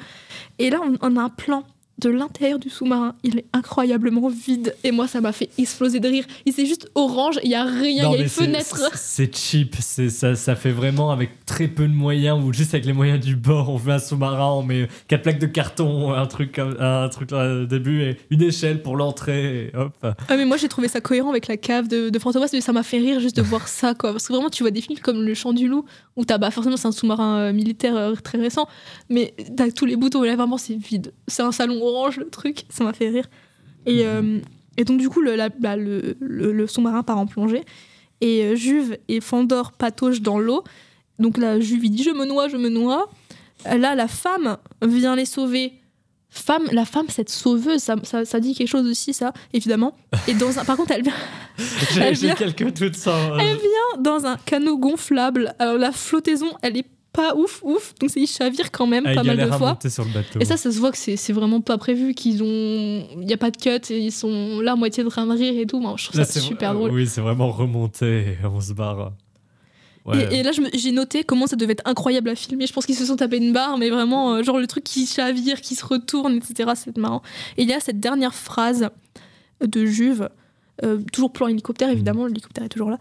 Et là, on a un plan de l'intérieur du sous-marin. Il est incroyablement vide. Et moi, ça m'a fait exploser de rire. Il c'est juste orange, il y a rien, il y a une fenêtre. C'est cheap. Ça fait vraiment avec très peu de moyens ou juste avec les moyens du bord. On fait un sous-marin, on met 4 plaques de carton, un truc là au début et une échelle pour l'entrée. Et hop. Ah mais moi j'ai trouvé ça cohérent avec la cave de Fantomas, mais ça m'a fait rire juste de voir ça quoi, parce que vraiment tu vois des films comme Le Chant du Loup où t'as forcément c'est un sous-marin militaire très récent, mais t'as tous les boutons et là vraiment c'est vide, c'est un salon orange le truc, ça m'a fait rire. Et donc du coup le sous-marin part en plongée et Juve et Fandor pataugent dans l'eau, donc là Juve il dit je me noie, là la femme vient les sauver. La femme, cette sauveuse, ça dit quelque chose aussi, ça, évidemment. Et par contre, elle vient. J'ai quelques doutes sans. Elle vient dans un canot gonflable. Alors la flottaison, elle est pas ouf. Donc il chavire quand même pas mal de fois. Sur le bateau. Et ça se voit que c'est vraiment pas prévu, il y a pas de cut et ils sont là à moitié de train de rire et tout. Moi, je trouve ça super drôle. Oui, c'est vraiment remonté et on se barre. Ouais. Et là, j'ai noté comment ça devait être incroyable à filmer. Je pense qu'ils se sont tapés une barre, mais vraiment, genre le truc qui chavire, qui se retourne, etc. C'est marrant. Et il y a cette dernière phrase de Juve, toujours plan hélicoptère, évidemment, l'hélicoptère est toujours là.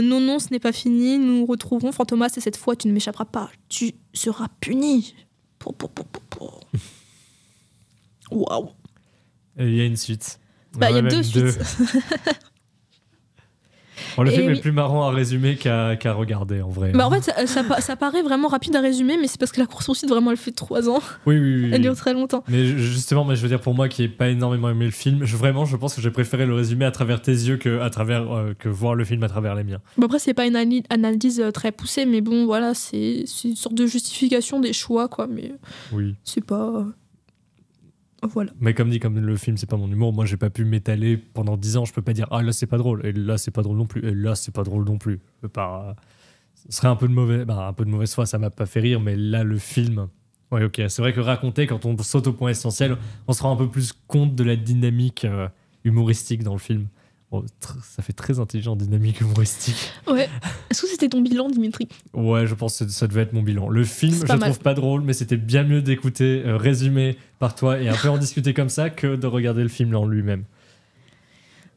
Non, non, ce n'est pas fini, nous nous retrouverons, Fantomas, et cette fois, tu ne m'échapperas pas. Tu seras puni. Waouh. Il y a une suite. Bah, il y a 2 suites. Bon, le film oui. est plus marrant à résumer qu'à regarder en vrai. Bah, en fait, ça paraît vraiment rapide à résumer, mais c'est parce que la course-poursuite, vraiment, elle fait 3 ans. Oui. Elle dure très longtemps. Mais justement, je veux dire, pour moi qui n'ai pas énormément aimé le film, je pense que j'ai préféré le résumer à travers tes yeux que voir le film à travers les miens. Bon, après, c'est pas une analyse très poussée, mais bon, voilà, c'est une sorte de justification des choix, quoi, mais Oui. c'est pas... Voilà. Mais comme dit, comme le film, c'est pas mon humour, moi j'ai pas pu m'étaler pendant 10 ans, je peux pas dire ah là c'est pas drôle, et là c'est pas drôle non plus, et là c'est pas drôle non plus. Je peux pas... Ce serait un peu de mauvaise foi, ça m'a pas fait rire, mais là le film... Ouais, ok, c'est vrai que raconter, quand on saute au point essentiel, on se rend un peu plus compte de la dynamique humoristique dans le film. Bon, ça fait très intelligent, dynamique humoristique. Ouais. Est-ce que c'était ton bilan, Dimitri ? Ouais, je pense que ça devait être mon bilan. Le film, je mal. trouve pas drôle, mais c'était bien mieux d'écouter résumé par toi et un peu en discuter comme ça que de regarder le film en lui-même.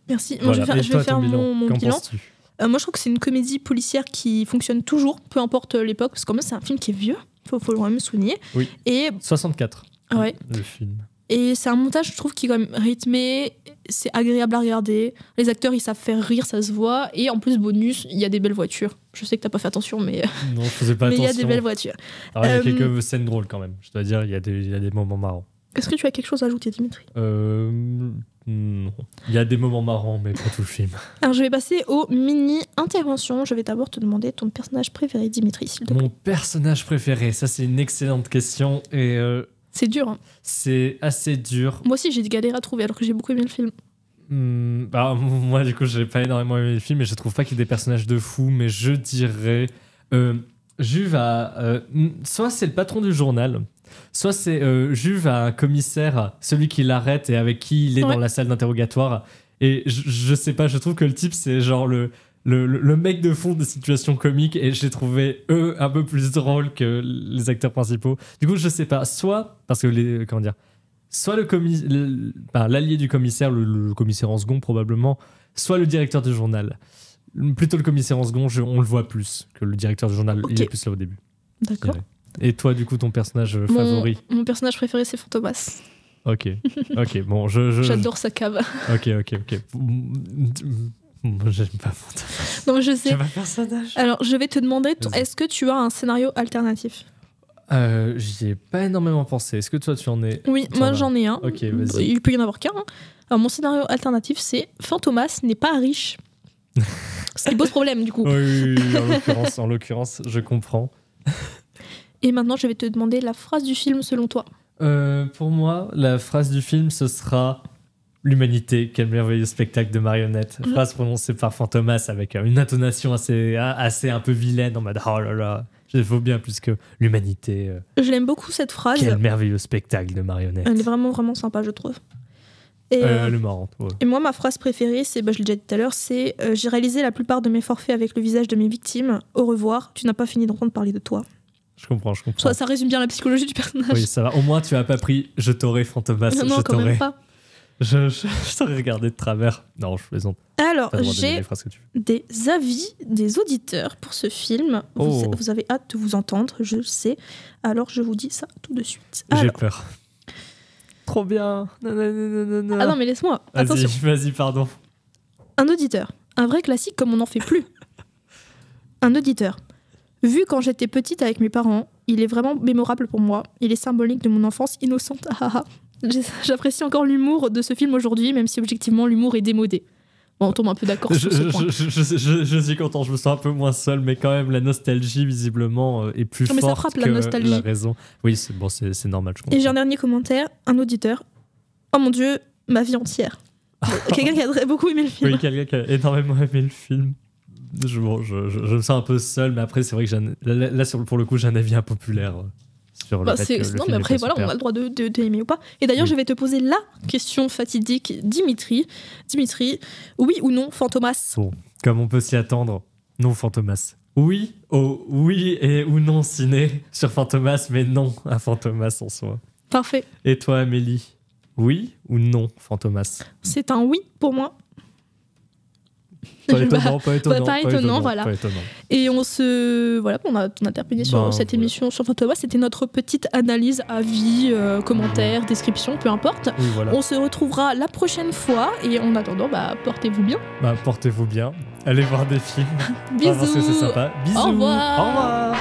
Merci. Moi, Voilà. je vais faire mon Qu'en bilan. penses-tu ? Moi, je trouve que c'est une comédie policière qui fonctionne toujours, peu importe l'époque, parce que quand même, c'est un film qui est vieux, faut quand même souligner. Oui. Et 64, ouais. le film. Et c'est un montage, je trouve, qui est quand même rythmé, c'est agréable à regarder. Les acteurs, ils savent faire rire, ça se voit. Et en plus, bonus, il y a des belles voitures. Je sais que t'as pas fait attention, mais Non, je faisais pas mais il attention. y a des belles voitures. Alors, il y a quelques scènes drôles quand même. Je dois dire, il y a des moments marrants. Est-ce que tu as quelque chose à ajouter, Dimitri ? Non. Il y a des moments marrants, mais pas tout le film. Alors, je vais passer aux mini-interventions. Je vais d'abord te demander ton personnage préféré, Dimitri, s'il te plaît. Mon personnage préféré, ça c'est une excellente question et C'est dur, hein. c'est assez dur. Moi aussi, j'ai galéré à trouver, alors que j'ai beaucoup aimé le film. Moi, du coup, j'ai pas énormément aimé le film et je trouve pas qu'il y ait des personnages de fous, mais je dirais. Juve a. Soit c'est le patron du journal, soit c'est Juve a un commissaire, celui qui l'arrête et avec qui il est dans la salle d'interrogatoire. Et je sais pas, je trouve que le type, c'est genre le mec de fond des situations comiques et j'ai trouvé eux un peu plus drôles que les acteurs principaux. Du coup, je sais pas, soit parce que soit l'allié du commissaire, le commissaire en second probablement, soit le directeur du journal. Plutôt le commissaire en second, on le voit plus que le directeur du journal. Okay. Il est plus là au début. D'accord. Et toi, du coup, ton personnage favori ? Mon personnage préféré, c'est Fantomas. Ok, bon, J'adore sa cave. Ok. Moi, j'aime pas Fantomas. Non, je sais. J'aime pas le personnage. Alors, je vais te demander, est-ce que tu as un scénario alternatif ? J'y ai pas énormément pensé. Est-ce que toi, tu en es ? Oui, moi, j'en ai un. Ok, vas-y. Il peut y en avoir qu'un. Hein. Alors, mon scénario alternatif, c'est Fantomas n'est pas riche. Ce qui pose problème, du coup. Oui, en l'occurrence, je comprends. Et maintenant, je vais te demander la phrase du film, selon toi. Pour moi, la phrase du film, ce sera « L'humanité, quel merveilleux spectacle de marionnettes ». Phrase prononcée par Fantomas avec une intonation assez un peu vilaine, en mode « Oh là là, je vaux bien plus que l'humanité ». Je l'aime beaucoup, cette phrase. Quel merveilleux spectacle de marionnettes. Elle est vraiment, vraiment sympa, je trouve. Elle est marrante, ouais. Et moi, ma phrase préférée, c'est, je l'ai déjà dit tout à l'heure, c'est j'ai réalisé la plupart de mes forfaits avec le visage de mes victimes. Au revoir, tu n'as pas fini d'entendre parler de toi. Je comprends. Ça résume bien la psychologie du personnage. Oui, ça va. Au moins, tu n'as pas pris « Je t'aurai, Fantomas ». Non, quand même pas. Je t'aurais regardé de travers. Non, je plaisante. Alors, j'ai des avis des auditeurs pour ce film. Vous avez hâte de vous entendre, je le sais. Alors, je vous dis ça tout de suite. J'ai peur. Trop bien. Non. Ah non, mais laisse-moi. Attention. Vas-y, pardon. Un auditeur. Un vrai classique comme on n'en fait plus. Un auditeur. Vu quand j'étais petite avec mes parents, il est vraiment mémorable pour moi. Il est symbolique de mon enfance innocente. J'apprécie encore l'humour de ce film aujourd'hui, même si objectivement l'humour est démodé. Bon, on tombe un peu d'accord sur ce point. Je suis content, je me sens un peu moins seul, mais quand même la nostalgie visiblement est plus forte ça frappe, que la nostalgie. La raison. Oui, c'est normal, je comprends. Et j'ai un dernier commentaire, un auditeur. Oh mon Dieu, ma vie entière. Quelqu'un qui a beaucoup aimé le film. Oui, quelqu'un qui a énormément aimé le film. Je me sens un peu seul, mais après c'est vrai que pour le coup j'ai un avis impopulaire sur le fait que le film mais après super. on a le droit d'aimer ou pas. Et d'ailleurs je vais te poser la question fatidique, Dimitri, oui ou non Fantomas? Bon, comme on peut s'y attendre, non Fantomas. Oui, oui et ou non ciné sur Fantomas, mais non à Fantomas en soi. Parfait. Et toi, Amélie? Oui ou non, Fantomas? C'est un oui pour moi. Pas étonnant, pas étonnant, voilà. Pas étonnant. Et on a terminé sur cette émission sur Fantomas. C'était notre petite analyse, avis, commentaires, description, peu importe. Oui, voilà. On se retrouvera la prochaine fois. Et en attendant, portez-vous bien. Portez-vous bien. Allez voir des films. Bisous. Parce que c'est sympa. Bisous. Au revoir. Au revoir.